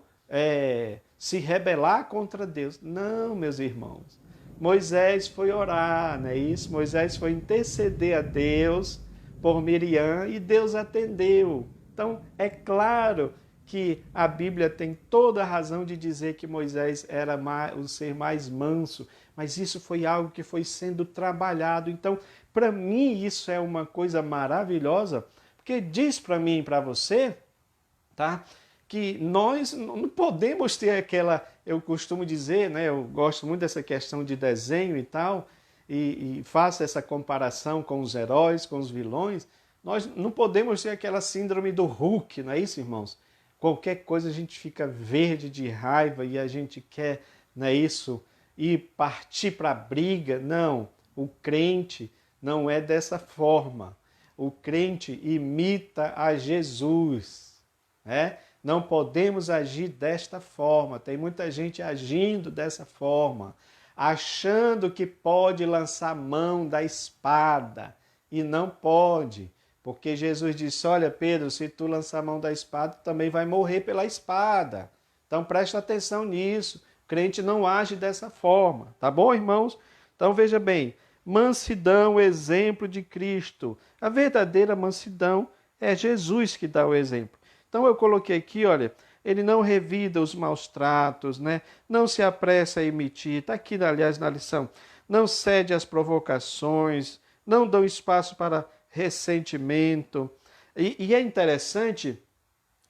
se rebelar contra Deus. Não, meus irmãos. Moisés foi orar, não é isso? Moisés foi interceder a Deus por Miriam e Deus atendeu. Então é claro que a Bíblia tem toda a razão de dizer que Moisés era o ser mais manso, mas isso foi algo que foi sendo trabalhado. Então, para mim, isso é uma coisa maravilhosa, porque diz para mim e para você, tá? Que nós não podemos ter aquela, eu costumo dizer, né? Eu gosto muito dessa questão de desenho e tal, e faço essa comparação com os heróis, com os vilões. Nós não podemos ter aquela síndrome do Hulk, não é isso, irmãos? Qualquer coisa a gente fica verde de raiva e a gente quer, não é isso? E partir para a briga. Não, o crente não é dessa forma. O crente imita a Jesus, né? Não podemos agir desta forma. Tem muita gente agindo dessa forma, achando que pode lançar mão da espada e não pode, porque Jesus disse: olha, Pedro, se tu lançar mão da espada, tu também vai morrer pela espada. Então presta atenção nisso. O crente não age dessa forma, tá bom, irmãos? Então veja bem, mansidão, exemplo de Cristo. A verdadeira mansidão é Jesus que dá o exemplo. Então eu coloquei aqui, olha, ele não revida os maus tratos, né? Não se apressa a emitir, está aqui, aliás, na lição, não cede às provocações, não dão espaço para ressentimento. E é interessante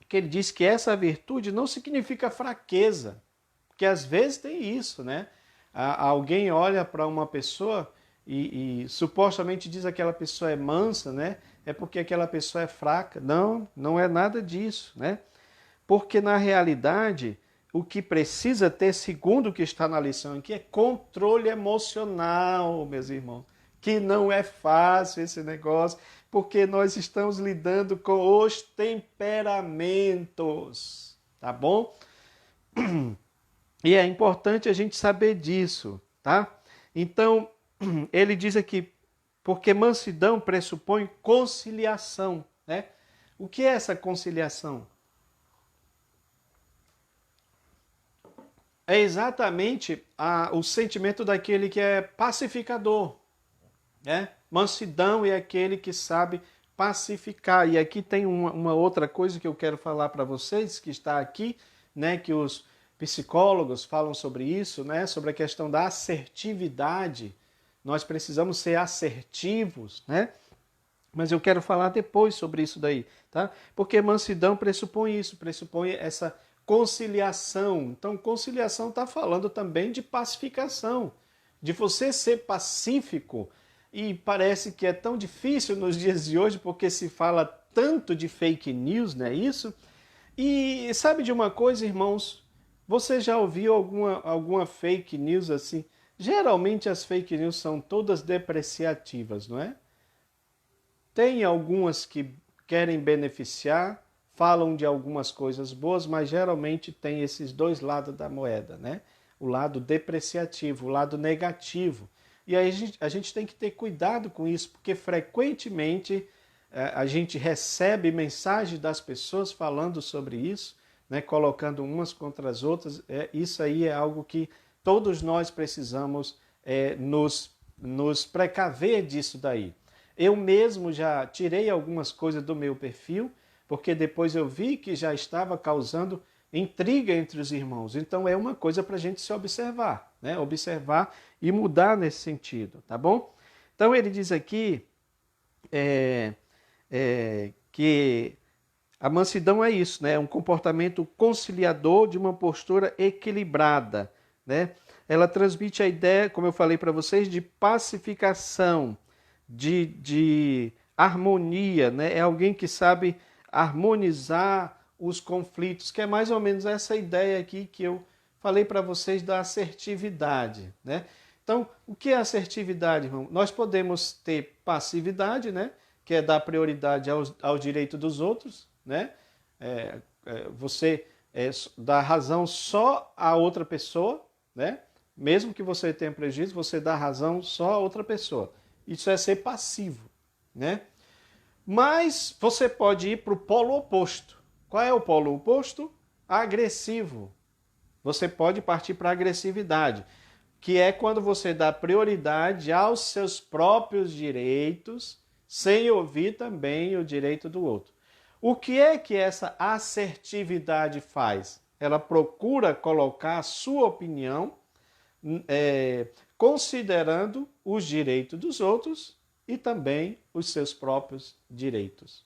que ele diz que essa virtude não significa fraqueza, porque às vezes tem isso, né? Alguém olha para uma pessoa e supostamente diz que aquela pessoa é mansa, né? É porque aquela pessoa é fraca. Não, não é nada disso, né? Porque na realidade o que precisa ter, segundo o que está na lição aqui, é controle emocional, meus irmãos. Que não é fácil esse negócio, porque nós estamos lidando com os temperamentos, tá bom? E é importante a gente saber disso, tá? Então, ele diz aqui, porque mansidão pressupõe conciliação, né? O que é essa conciliação? É exatamente o sentimento daquele que é pacificador, né? Mansidão é aquele que sabe pacificar. E aqui tem uma outra coisa que eu quero falar para vocês, que está aqui, né? Que os psicólogos falam sobre isso, né? Sobre a questão da assertividade. Nós precisamos ser assertivos, né? Mas eu quero falar depois sobre isso daí, tá? Porque mansidão pressupõe isso, pressupõe essa conciliação. Então, conciliação está falando também de pacificação, de você ser pacífico. E parece que é tão difícil nos dias de hoje, porque se fala tanto de fake news, não é isso? E sabe de uma coisa, irmãos? Você já ouviu alguma fake news assim? Geralmente as fake news são todas depreciativas, não é? Tem algumas que querem beneficiar, falam de algumas coisas boas, mas geralmente tem esses dois lados da moeda, né? O lado depreciativo, o lado negativo. E aí a gente tem que ter cuidado com isso, porque frequentemente a gente recebe mensagens das pessoas falando sobre isso, né? Colocando umas contra as outras. Isso aí é algo que todos nós precisamos nos precaver disso daí. Eu mesmo já tirei algumas coisas do meu perfil, porque depois eu vi que já estava causando intriga entre os irmãos. Então é uma coisa para a gente se observar, né? Observar e mudar nesse sentido, tá bom? Então ele diz aqui que a mansidão é isso, né? Um comportamento conciliador de uma postura equilibrada, né? Ela transmite a ideia, como eu falei para vocês, de pacificação, de harmonia, né? É alguém que sabe harmonizar os conflitos, que é mais ou menos essa ideia aqui que eu falei para vocês da assertividade, né? Então, o que é assertividade, irmão? Nós podemos ter passividade, né? Que é dar prioridade ao direito dos outros, né? Você dá razão só a outra pessoa, né? Mesmo que você tenha prejuízo, você dá razão só a outra pessoa. Isso é ser passivo, né? Mas você pode ir para o polo oposto. Qual é o polo oposto? Agressivo. Você pode partir para a agressividade, que é quando você dá prioridade aos seus próprios direitos, sem ouvir também o direito do outro. O que é que essa assertividade faz? Ela procura colocar a sua opinião, considerando os direitos dos outros e também os seus próprios direitos.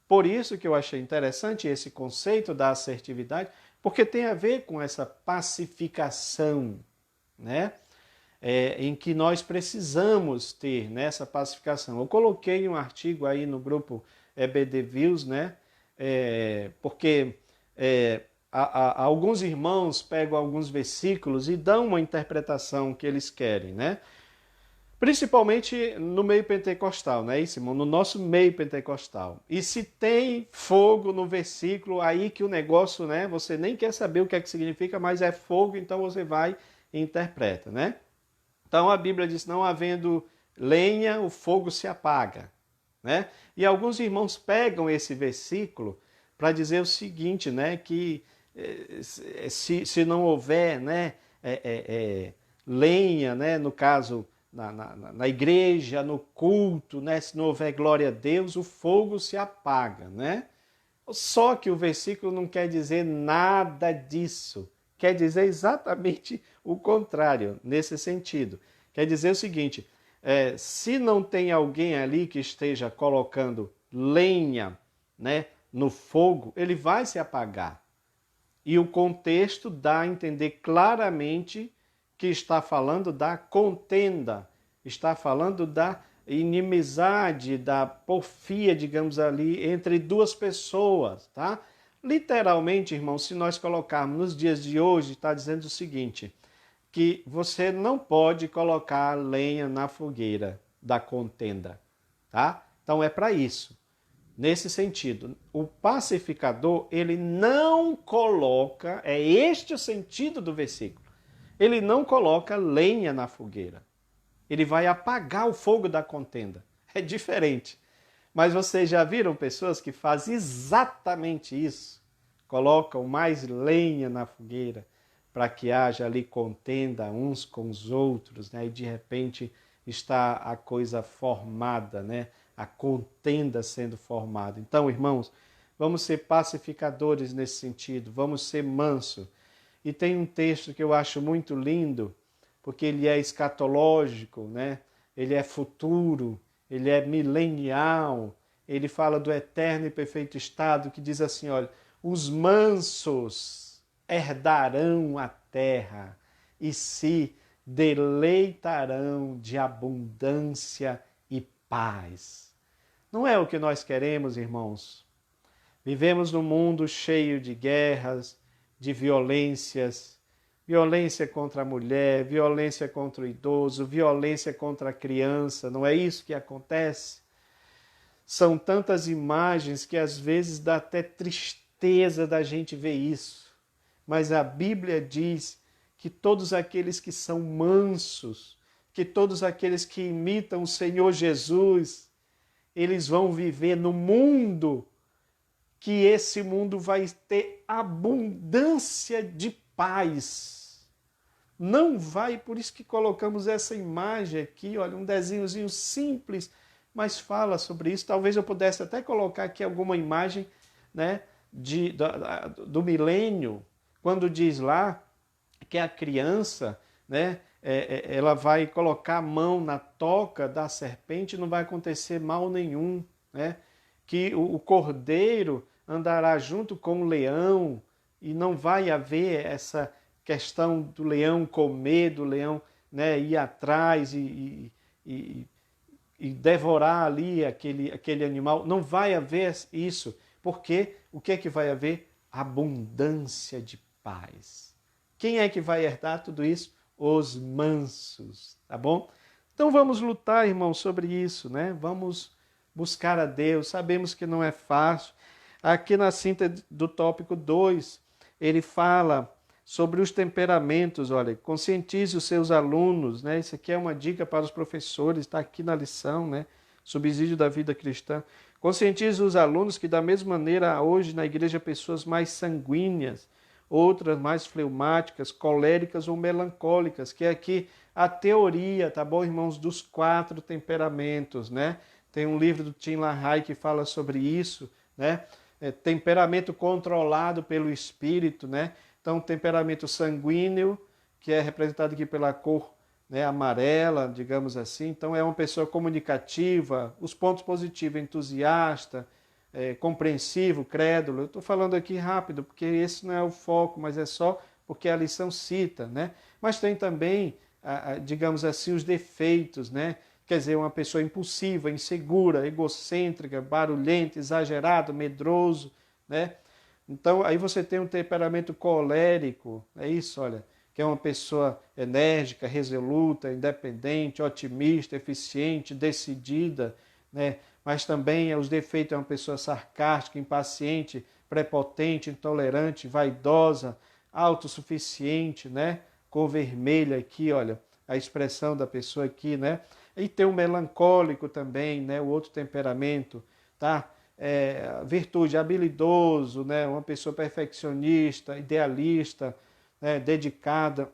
Por isso que eu achei interessante esse conceito da assertividade, porque tem a ver com essa pacificação, né? Em que nós precisamos ter nessa pacificação. Eu coloquei um artigo aí no grupo EBD Views, né? Porque alguns irmãos pegam alguns versículos e dão uma interpretação que eles querem, né? Principalmente no meio pentecostal, né, Simão? No nosso meio pentecostal. E se tem fogo no versículo, aí que o negócio, né? Você nem quer saber o que é que significa, mas é fogo, então você vai e interpreta, né? Então a Bíblia diz, não havendo lenha, o fogo se apaga, né? E alguns irmãos pegam esse versículo para dizer o seguinte, né? Que se não houver, né? Lenha, né? No caso... Na igreja, no culto, né? Se não houver glória a Deus, o fogo se apaga, né? Só que o versículo não quer dizer nada disso. Quer dizer exatamente o contrário, nesse sentido. Quer dizer o seguinte, se não tem alguém ali que esteja colocando lenha, né, no fogo, ele vai se apagar. E o contexto dá a entender claramente que está falando da contenda, está falando da inimizade, da porfia, digamos ali, entre duas pessoas, tá? Literalmente, irmão, se nós colocarmos nos dias de hoje, está dizendo o seguinte, que você não pode colocar lenha na fogueira da contenda, tá? Então é para isso. Nesse sentido, o pacificador, ele não coloca, é este o sentido do versículo, ele não coloca lenha na fogueira. Ele vai apagar o fogo da contenda. É diferente. Mas vocês já viram pessoas que fazem exatamente isso? Colocam mais lenha na fogueira para que haja ali contenda uns com os outros, né? E de repente está a coisa formada, né? A contenda sendo formada. Então, irmãos, vamos ser pacificadores nesse sentido, vamos ser mansos. E tem um texto que eu acho muito lindo, porque ele é escatológico, né? Ele é futuro, ele é milenial, ele fala do eterno e perfeito estado, que diz assim, olha, os mansos herdarão a terra e se deleitarão de abundância e paz. Não é o que nós queremos, irmãos? Vivemos num mundo cheio de guerras, de violências, violência contra a mulher, violência contra o idoso, violência contra a criança, não é isso que acontece? São tantas imagens que às vezes dá até tristeza da gente ver isso. Mas a Bíblia diz que todos aqueles que são mansos, que todos aqueles que imitam o Senhor Jesus, eles vão viver no mundo que esse mundo vai ter abundância de paz. Não vai, por isso que colocamos essa imagem aqui, olha, um desenhozinho simples, mas fala sobre isso. Talvez eu pudesse até colocar aqui alguma imagem, né, do milênio, quando diz lá que a criança, né, ela vai colocar a mão na toca da serpente e não vai acontecer mal nenhum, né? Que o cordeiro andará junto com o leão e não vai haver essa questão do leão comer, do leão, né, ir atrás e devorar ali aquele animal. Não vai haver isso, porque o que é que vai haver? Abundância de paz. Quem é que vai herdar tudo isso? Os mansos, tá bom? Então vamos lutar, irmãos, sobre isso, né? Vamos buscar a Deus. Sabemos que não é fácil. Aqui na síntese do tópico 2, ele fala sobre os temperamentos. Olha, conscientize os seus alunos, né? Isso aqui é uma dica para os professores, está aqui na lição, né? Subsídio da vida cristã. Conscientize os alunos que, da mesma maneira, há hoje na igreja pessoas mais sanguíneas, outras mais fleumáticas, coléricas ou melancólicas, que é aqui a teoria, tá bom, irmãos, dos 4 temperamentos, né? Tem um livro do Tim LaHaye que fala sobre isso, né? Temperamento controlado pelo espírito, né? Então, temperamento sanguíneo, que é representado aqui pela cor, né, amarela, digamos assim. Então, é uma pessoa comunicativa, os pontos positivos, entusiasta, compreensivo, crédulo. Eu estou falando aqui rápido, porque esse não é o foco, mas é só porque a lição cita, né? Mas tem também, digamos assim, os defeitos, né? Quer dizer, uma pessoa impulsiva, insegura, egocêntrica, barulhenta, exagerado, medroso, né? Então, aí você tem um temperamento colérico, é isso, olha, que é uma pessoa enérgica, resoluta, independente, otimista, eficiente, decidida, né? Mas também os defeitos é uma pessoa sarcástica, impaciente, prepotente, intolerante, vaidosa, autossuficiente, né? Cor vermelha aqui, olha, a expressão da pessoa aqui, né? E tem o melancólico também, né? O outro temperamento, tá? Virtude, habilidoso, né? Uma pessoa perfeccionista, idealista, né? Dedicada,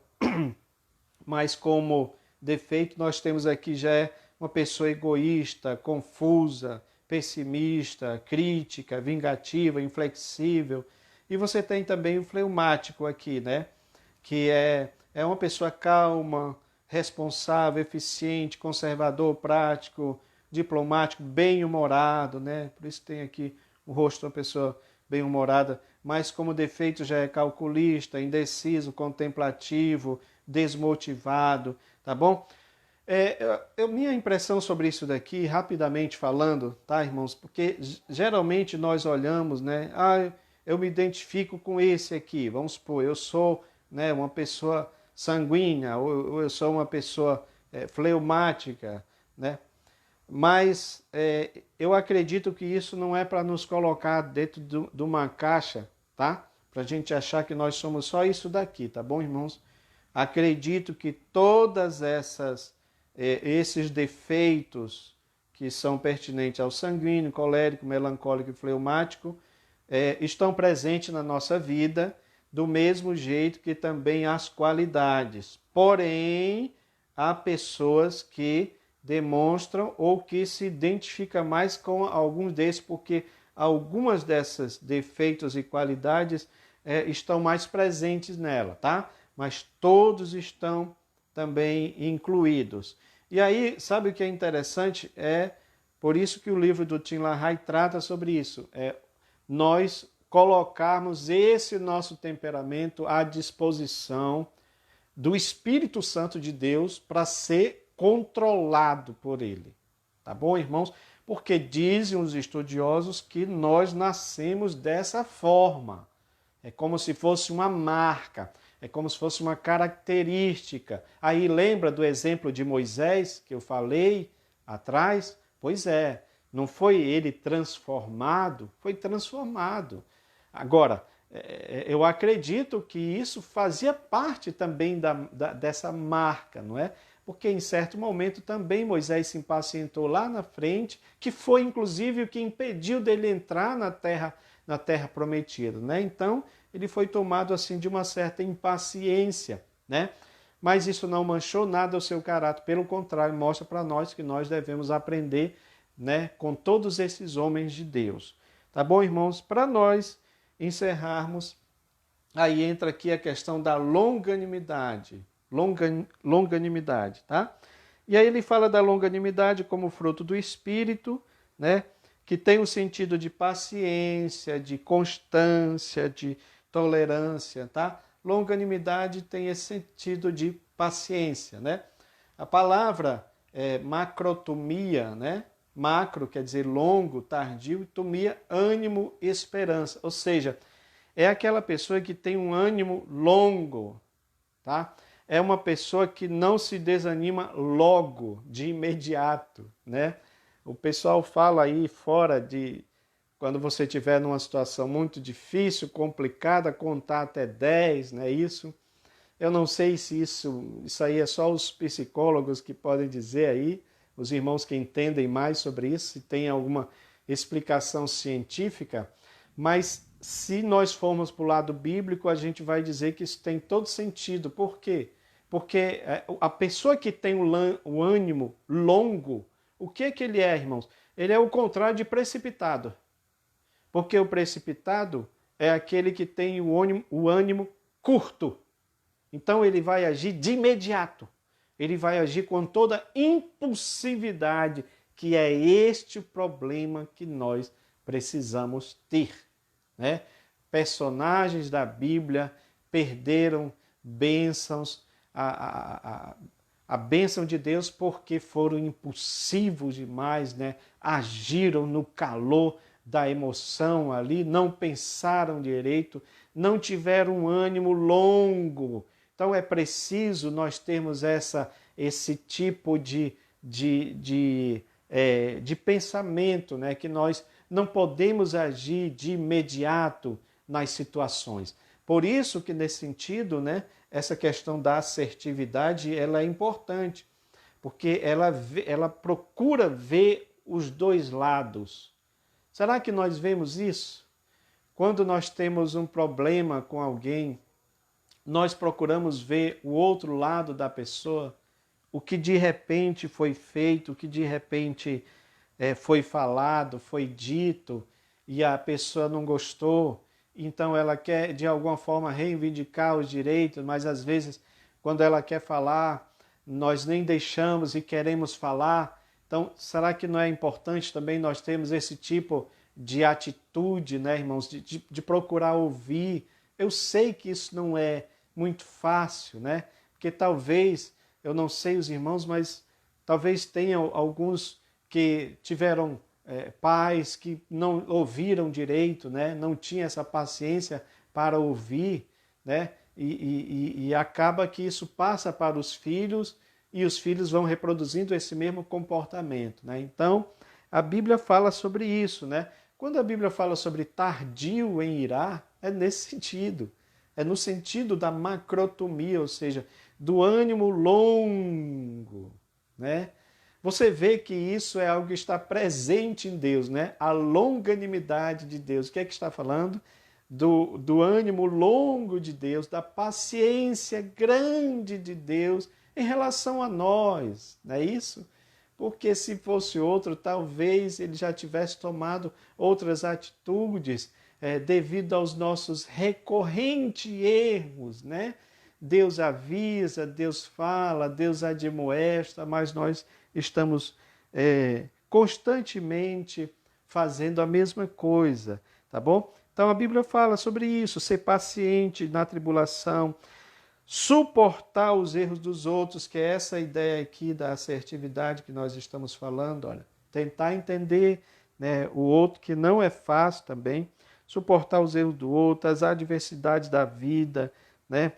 mas como defeito nós temos aqui já uma pessoa egoísta, confusa, pessimista, crítica, vingativa, inflexível. E você tem também o fleumático aqui, né? Que é uma pessoa calma, responsável, eficiente, conservador, prático, diplomático, bem-humorado, né? Por isso tem aqui o rosto de uma pessoa bem-humorada, mas como defeito já é calculista, indeciso, contemplativo, desmotivado, tá bom? Minha impressão sobre isso daqui, rapidamente falando, tá, irmãos? Porque geralmente nós olhamos, né? Eu me identifico com esse aqui, vamos supor, eu sou, né, uma pessoa sanguínea, ou eu sou uma pessoa fleumática, né? Mas eu acredito que isso não é para nos colocar dentro de uma caixa, tá? Para a gente achar que nós somos só isso daqui, tá bom, irmãos? Acredito que todas esses defeitos que são pertinentes ao sanguíneo, colérico, melancólico e fleumático estão presentes na nossa vida, do mesmo jeito que também as qualidades. Porém, há pessoas que demonstram ou que se identificam mais com alguns desses, porque algumas dessas defeitos e qualidades estão mais presentes nela, tá? Mas todos estão também incluídos. E aí, sabe o que é interessante? Por isso que o livro do Tim LaHaye trata sobre isso. Nós colocarmos esse nosso temperamento à disposição do Espírito Santo de Deus para ser controlado por ele. Tá bom, irmãos? Porque dizem os estudiosos que nós nascemos dessa forma. É como se fosse uma marca, é como se fosse uma característica. Aí lembra do exemplo de Moisés que eu falei atrás? Pois é, não foi ele transformado, foi transformado. Agora, eu acredito que isso fazia parte também dessa marca, não é? Porque em certo momento também Moisés se impacientou lá na frente, que foi inclusive o que impediu dele entrar na terra prometida, né? Então, ele foi tomado assim de uma certa impaciência, né? Mas isso não manchou nada o seu caráter, pelo contrário, mostra para nós que nós devemos aprender, né, com todos esses homens de Deus. Tá bom, irmãos? Para nós encerrarmos, aí entra aqui a questão da longanimidade. Longanimidade, tá? E aí ele fala da longanimidade como fruto do Espírito, né? Que tem o sentido de paciência, de constância, de tolerância, tá? Longanimidade tem esse sentido de paciência, né? A palavra macrotomia, né? Macro quer dizer longo, tardio, e tomia, ânimo, esperança. Ou seja, é aquela pessoa que tem um ânimo longo, tá? É uma pessoa que não se desanima logo, de imediato, né? O pessoal fala aí fora de quando você estiver numa situação muito difícil, complicada, contar até 10, não é isso? Eu não sei se isso aí é só os psicólogos que podem dizer aí, os irmãos que entendem mais sobre isso, se tem alguma explicação científica, mas se nós formos para o lado bíblico, a gente vai dizer que isso tem todo sentido. Por quê? Porque a pessoa que tem o ânimo longo, o que é que ele é, irmãos? Ele é o contrário de precipitado. Porque o precipitado é aquele que tem o ânimo curto. Então ele vai agir de imediato. Ele vai agir com toda impulsividade, que é este o problema que nós precisamos ter, né? Personagens da Bíblia perderam bênçãos, a bênção de Deus porque foram impulsivos demais, né? Agiram no calor da emoção ali, não pensaram direito, não tiveram um ânimo longo. Então é preciso nós termos esse tipo de pensamento, né? Que nós não podemos agir de imediato nas situações. Por isso que nesse sentido, né, essa questão da assertividade ela é importante, porque ela procura ver os dois lados. Será que nós vemos isso? Quando nós temos um problema com alguém, nós procuramos ver o outro lado da pessoa, o que de repente foi feito, o que de repente foi falado, foi dito, e a pessoa não gostou, então ela quer de alguma forma reivindicar os direitos, mas às vezes quando ela quer falar, nós nem deixamos e queremos falar. Então, será que não é importante também nós termos esse tipo de atitude, né, irmãos, de procurar ouvir? Eu sei que isso não é muito fácil, né? Porque talvez, eu não sei os irmãos, mas talvez tenham alguns que tiveram pais que não ouviram direito, né? Não tinham essa paciência para ouvir, né? E acaba que isso passa para os filhos e os filhos vão reproduzindo esse mesmo comportamento, né? Então, a Bíblia fala sobre isso, né? Quando a Bíblia fala sobre tardio em irar, é nesse sentido. É no sentido da macrotomia, ou seja, do ânimo longo, né? Você vê que isso é algo que está presente em Deus, né? A longanimidade de Deus. O que é que está falando? Do ânimo longo de Deus, da paciência grande de Deus em relação a nós, não é isso? Porque se fosse outro, talvez ele já tivesse tomado outras atitudes devido aos nossos recorrentes erros, né? Deus avisa, Deus fala, Deus admoesta, mas nós estamos constantemente fazendo a mesma coisa, tá bom? Então a Bíblia fala sobre isso, ser paciente na tribulação, suportar os erros dos outros, que é essa ideia aqui da assertividade que nós estamos falando, olha, tentar entender, né, o outro, que não é fácil também, suportar os erros do outro, as adversidades da vida, né?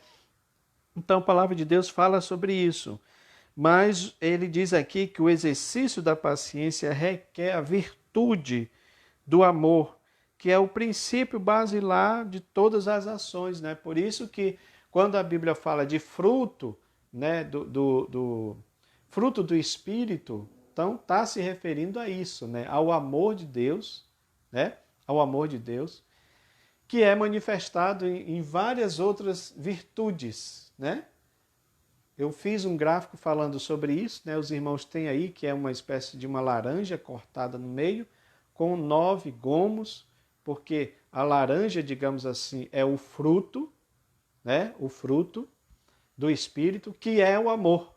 Então a palavra de Deus fala sobre isso, mas ele diz aqui que o exercício da paciência requer a virtude do amor, que é o princípio basilar de todas as ações, né? Por isso que quando a Bíblia fala de fruto, né, do fruto do Espírito, então está se referindo a isso, né, ao amor de Deus, né, ao amor de Deus, que é manifestado em várias outras virtudes, né? Eu fiz um gráfico falando sobre isso, né? Os irmãos têm aí, que é uma espécie de uma laranja cortada no meio, com 9 gomos, porque a laranja, digamos assim, é o fruto, né? O fruto do Espírito, que é o amor,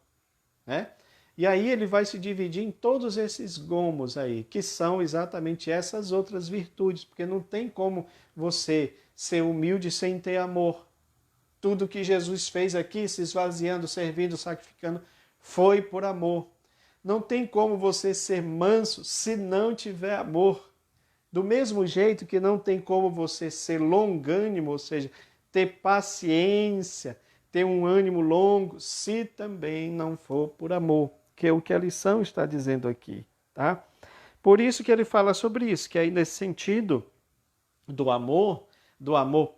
né? E aí ele vai se dividir em todos esses gomos aí, que são exatamente essas outras virtudes, porque não tem como você ser humilde sem ter amor. Tudo que Jesus fez aqui, se esvaziando, servindo, sacrificando, foi por amor. Não tem como você ser manso se não tiver amor. Do mesmo jeito que não tem como você ser longânimo, ou seja, ter paciência, ter um ânimo longo, se também não for por amor, que é o que a lição está dizendo aqui, tá? Por isso que ele fala sobre isso, que aí nesse sentido do amor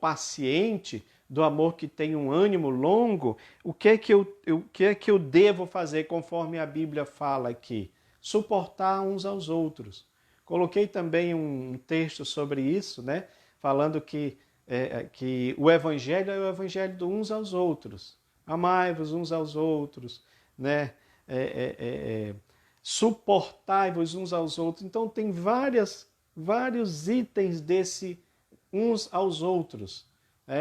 paciente, do amor que tem um ânimo longo, o que é que eu devo fazer conforme a Bíblia fala aqui? Suportar uns aos outros. Coloquei também um texto sobre isso, né? Falando que o Evangelho é o Evangelho de uns aos outros. Amai-vos uns aos outros, né? Suportai-vos uns aos outros. Então tem vários itens desse uns aos outros.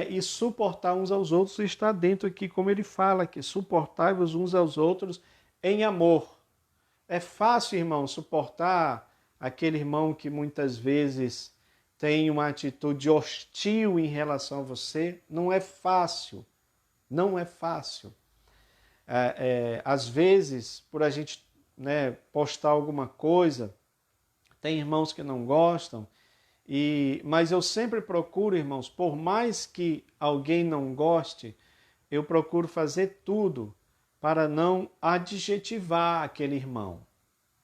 E suportar uns aos outros está dentro aqui, como ele fala, que suportai-vos uns aos outros em amor. É fácil, irmão, suportar aquele irmão que muitas vezes tem uma atitude hostil em relação a você? Não é fácil. Não é fácil. Às vezes, por a gente, né, postar alguma coisa, tem irmãos que não gostam, mas eu sempre procuro, irmãos, por mais que alguém não goste, eu procuro fazer tudo para não adjetivar aquele irmão,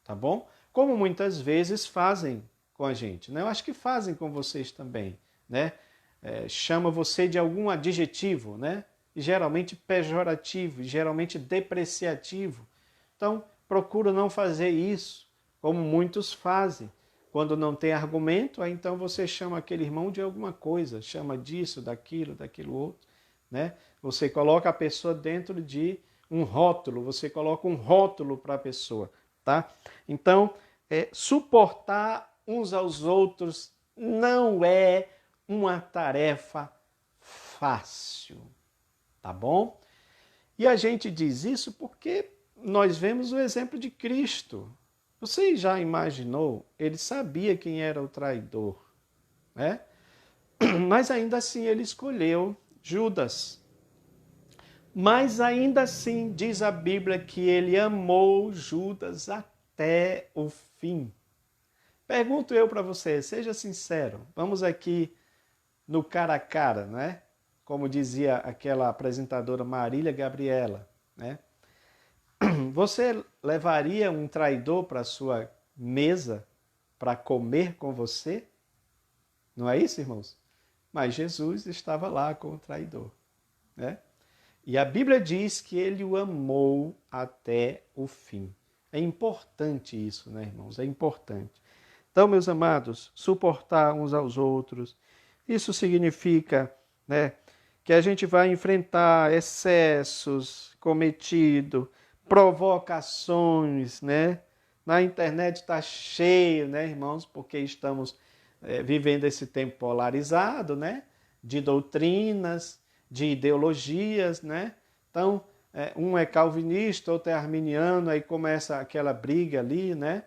tá bom? Como muitas vezes fazem com a gente, né? Eu acho que fazem com vocês também, né? Chama você de algum adjetivo, né? Geralmente pejorativo, geralmente depreciativo. Então, procuro não fazer isso, como muitos fazem. Quando não tem argumento, aí então você chama aquele irmão de alguma coisa, chama disso, daquilo outro, né? Você coloca a pessoa dentro de um rótulo, você coloca um rótulo para a pessoa, tá? Então, suportar uns aos outros não é uma tarefa fácil, tá bom? E a gente diz isso porque nós vemos o exemplo de Cristo. Você já imaginou? Ele sabia quem era o traidor, né? Mas ainda assim ele escolheu Judas. Mas ainda assim diz a Bíblia que ele amou Judas até o fim. Pergunto eu para você, seja sincero. Vamos aqui no cara a cara, né? Como dizia aquela apresentadora Marília Gabriela, né? Você levaria um traidor para a sua mesa para comer com você? Não é isso, irmãos? Mas Jesus estava lá com o traidor, né? E a Bíblia diz que ele o amou até o fim. É importante isso, né, irmãos? É importante. Então, meus amados, suportar uns aos outros, isso significa, né, que a gente vai enfrentar excessos cometidos, provocações, né? Na internet está cheio, né, irmãos? Porque estamos vivendo esse tempo polarizado, né? De doutrinas, de ideologias, né? Então, um é calvinista, outro é arminiano, aí começa aquela briga ali, né?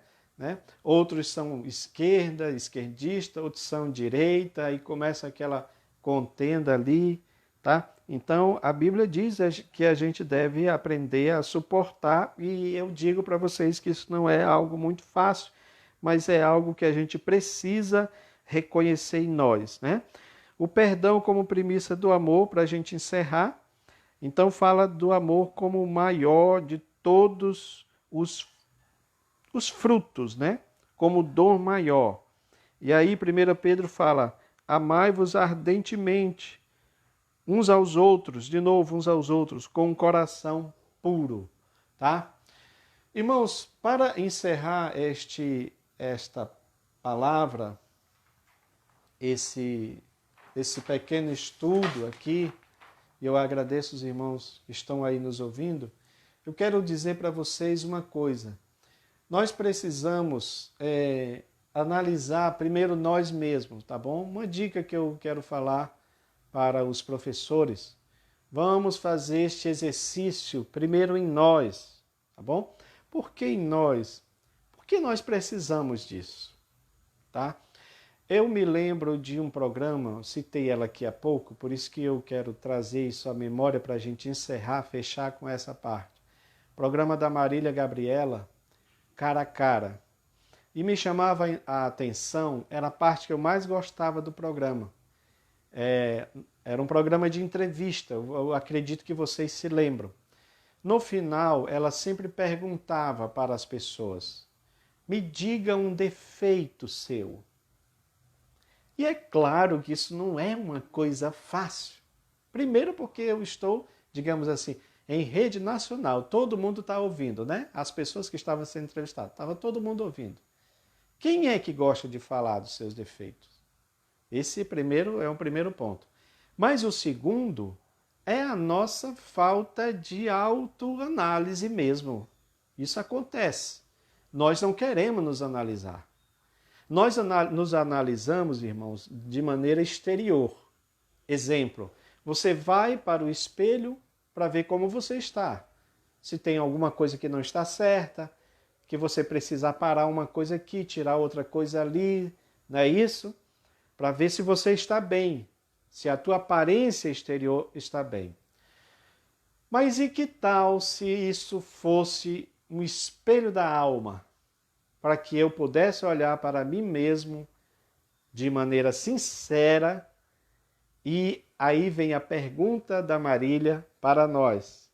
Outros são esquerdista, outros são direita, aí começa aquela contenda ali, tá? Então, a Bíblia diz que a gente deve aprender a suportar, e eu digo para vocês que isso não é algo muito fácil, mas é algo que a gente precisa reconhecer em nós, né? O perdão como premissa do amor, para a gente encerrar, então fala do amor como o maior de todos os frutos, né? Como dom maior. E aí 1 Pedro fala, amai-vos ardentemente, uns aos outros, de novo uns aos outros, com um coração puro, tá? Irmãos, para encerrar esta palavra, esse pequeno estudo aqui, e eu agradeço os irmãos que estão aí nos ouvindo, eu quero dizer para vocês uma coisa. Nós precisamos analisar primeiro nós mesmos, tá bom? Uma dica que eu quero falar para os professores. Vamos fazer este exercício primeiro em nós, tá bom? Por que em nós? Porque nós precisamos disso, tá? Eu me lembro de um programa, citei ela aqui há pouco, por isso que eu quero trazer isso à memória para a gente encerrar, fechar com essa parte. Programa da Marília Gabriela, Cara a Cara. E me chamava a atenção, era a parte que eu mais gostava do programa. Era Era um programa de entrevista, eu acredito que vocês se lembram. No final, ela sempre perguntava para as pessoas: me diga um defeito seu. E é claro que isso não é uma coisa fácil. Primeiro porque eu estou, digamos assim, em rede nacional. Todo mundo está ouvindo, né? As pessoas que estavam sendo entrevistadas, estava todo mundo ouvindo. Quem é que gosta de falar dos seus defeitos? Esse primeiro é um primeiro ponto. Mas o segundo é a nossa falta de autoanálise mesmo. Isso acontece. Nós não queremos nos analisar. Nós nos analisamos, irmãos, de maneira exterior. Exemplo, você vai para o espelho para ver como você está. Se tem alguma coisa que não está certa, que você precisa parar uma coisa aqui, tirar outra coisa ali, não é isso? Para ver se você está bem, se a tua aparência exterior está bem. Mas e que tal se isso fosse um espelho da alma, para que eu pudesse olhar para mim mesmo de maneira sincera? E aí vem a pergunta da Marília para nós.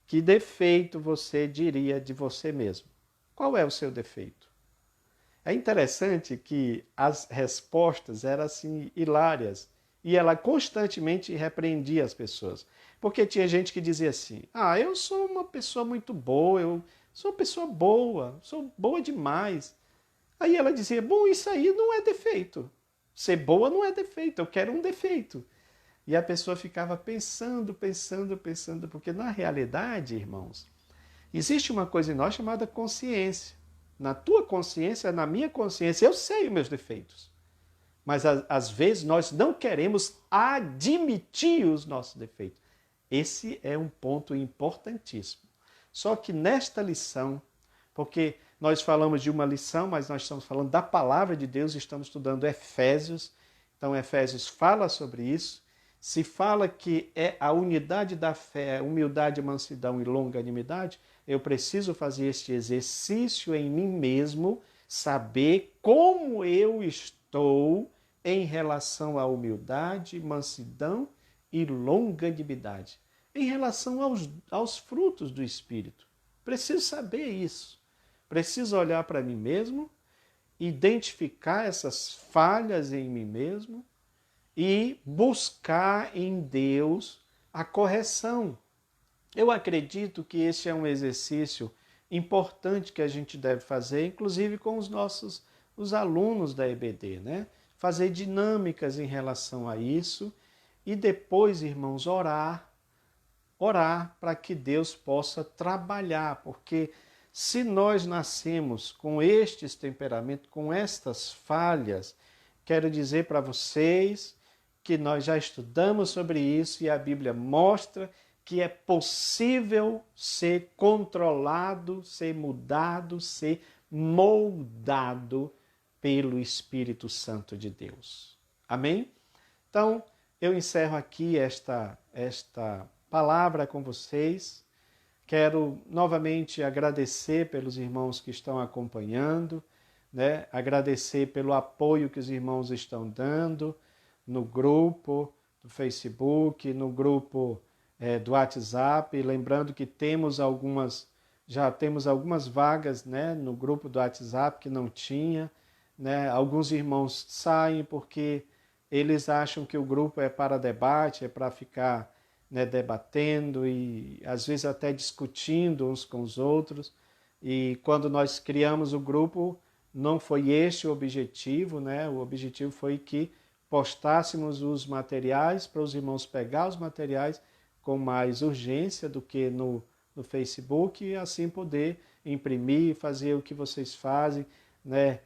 Que defeito você diria de você mesmo? Qual é o seu defeito? É interessante que as respostas eram assim hilárias e ela constantemente repreendia as pessoas. Porque tinha gente que dizia assim: eu sou uma pessoa muito boa, eu sou uma pessoa boa, sou boa demais. Aí ela dizia: bom, isso aí não é defeito. Ser boa não é defeito, eu quero um defeito. E a pessoa ficava pensando, porque na realidade, irmãos, existe uma coisa em nós chamada consciência. Na tua consciência, na minha consciência, eu sei os meus defeitos. Mas às vezes nós não queremos admitir os nossos defeitos. Esse é um ponto importantíssimo. Só que nesta lição, porque nós falamos de uma lição, mas nós estamos falando da palavra de Deus, estamos estudando Efésios. Então Efésios fala sobre isso. Se fala que é a unidade da fé, humildade, mansidão e longanimidade, eu preciso fazer este exercício em mim mesmo, saber como eu estou em relação à humildade, mansidão e longanimidade, em relação aos frutos do Espírito. Preciso saber isso. Preciso olhar para mim mesmo, identificar essas falhas em mim mesmo e buscar em Deus a correção. Eu acredito que esse é um exercício importante que a gente deve fazer, inclusive com os alunos da EBD, né? Fazer dinâmicas em relação a isso e depois, irmãos, orar para que Deus possa trabalhar, porque se nós nascemos com estes temperamentos, com estas falhas, quero dizer para vocês que nós já estudamos sobre isso e a Bíblia mostra que é possível ser controlado, ser mudado, ser moldado pelo Espírito Santo de Deus. Amém? Então, eu encerro aqui esta palavra com vocês. Quero novamente agradecer pelos irmãos que estão acompanhando, né? Agradecer pelo apoio que os irmãos estão dando no grupo do Facebook, no grupo do WhatsApp. Lembrando que já temos algumas vagas, né, no grupo do WhatsApp que não tinha. Né? Alguns irmãos saem porque eles acham que o grupo é para debate, é para ficar, né, debatendo e às vezes até discutindo uns com os outros. E quando nós criamos o grupo, não foi este o objetivo, né? O objetivo foi que postássemos os materiais para os irmãos pegar os materiais com mais urgência do que no Facebook e assim poder imprimir, fazer o que vocês fazem, né?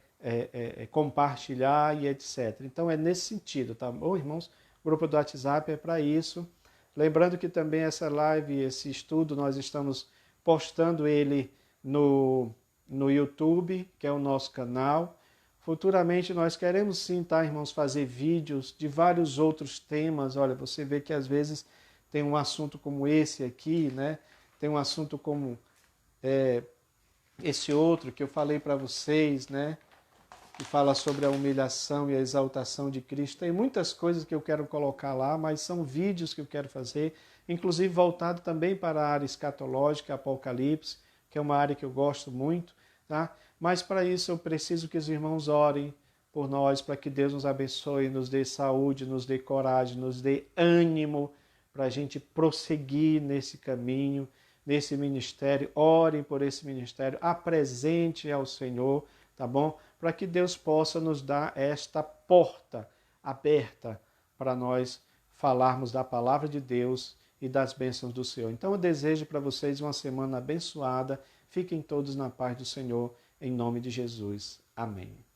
Compartilhar e etc. Então é nesse sentido, tá bom, irmãos? O grupo do WhatsApp é para isso. Lembrando que também essa live, esse estudo, nós estamos postando ele no YouTube, que é o nosso canal. Futuramente nós queremos sim, tá, irmãos, fazer vídeos de vários outros temas. Olha, você vê que às vezes tem um assunto como esse aqui, né? Tem um assunto como esse outro que eu falei para vocês, né? que fala sobre a humilhação e a exaltação de Cristo. Tem muitas coisas que eu quero colocar lá, mas são vídeos que eu quero fazer, inclusive voltado também para a área escatológica, Apocalipse, que é uma área que eu gosto muito, tá? Mas para isso eu preciso que os irmãos orem por nós, para que Deus nos abençoe, nos dê saúde, nos dê coragem, nos dê ânimo para a gente prosseguir nesse caminho, nesse ministério. Orem por esse ministério, apresente ao Senhor, tá bom? Para que Deus possa nos dar esta porta aberta para nós falarmos da palavra de Deus e das bênçãos do Senhor. Então eu desejo para vocês uma semana abençoada. Fiquem todos na paz do Senhor, em nome de Jesus. Amém.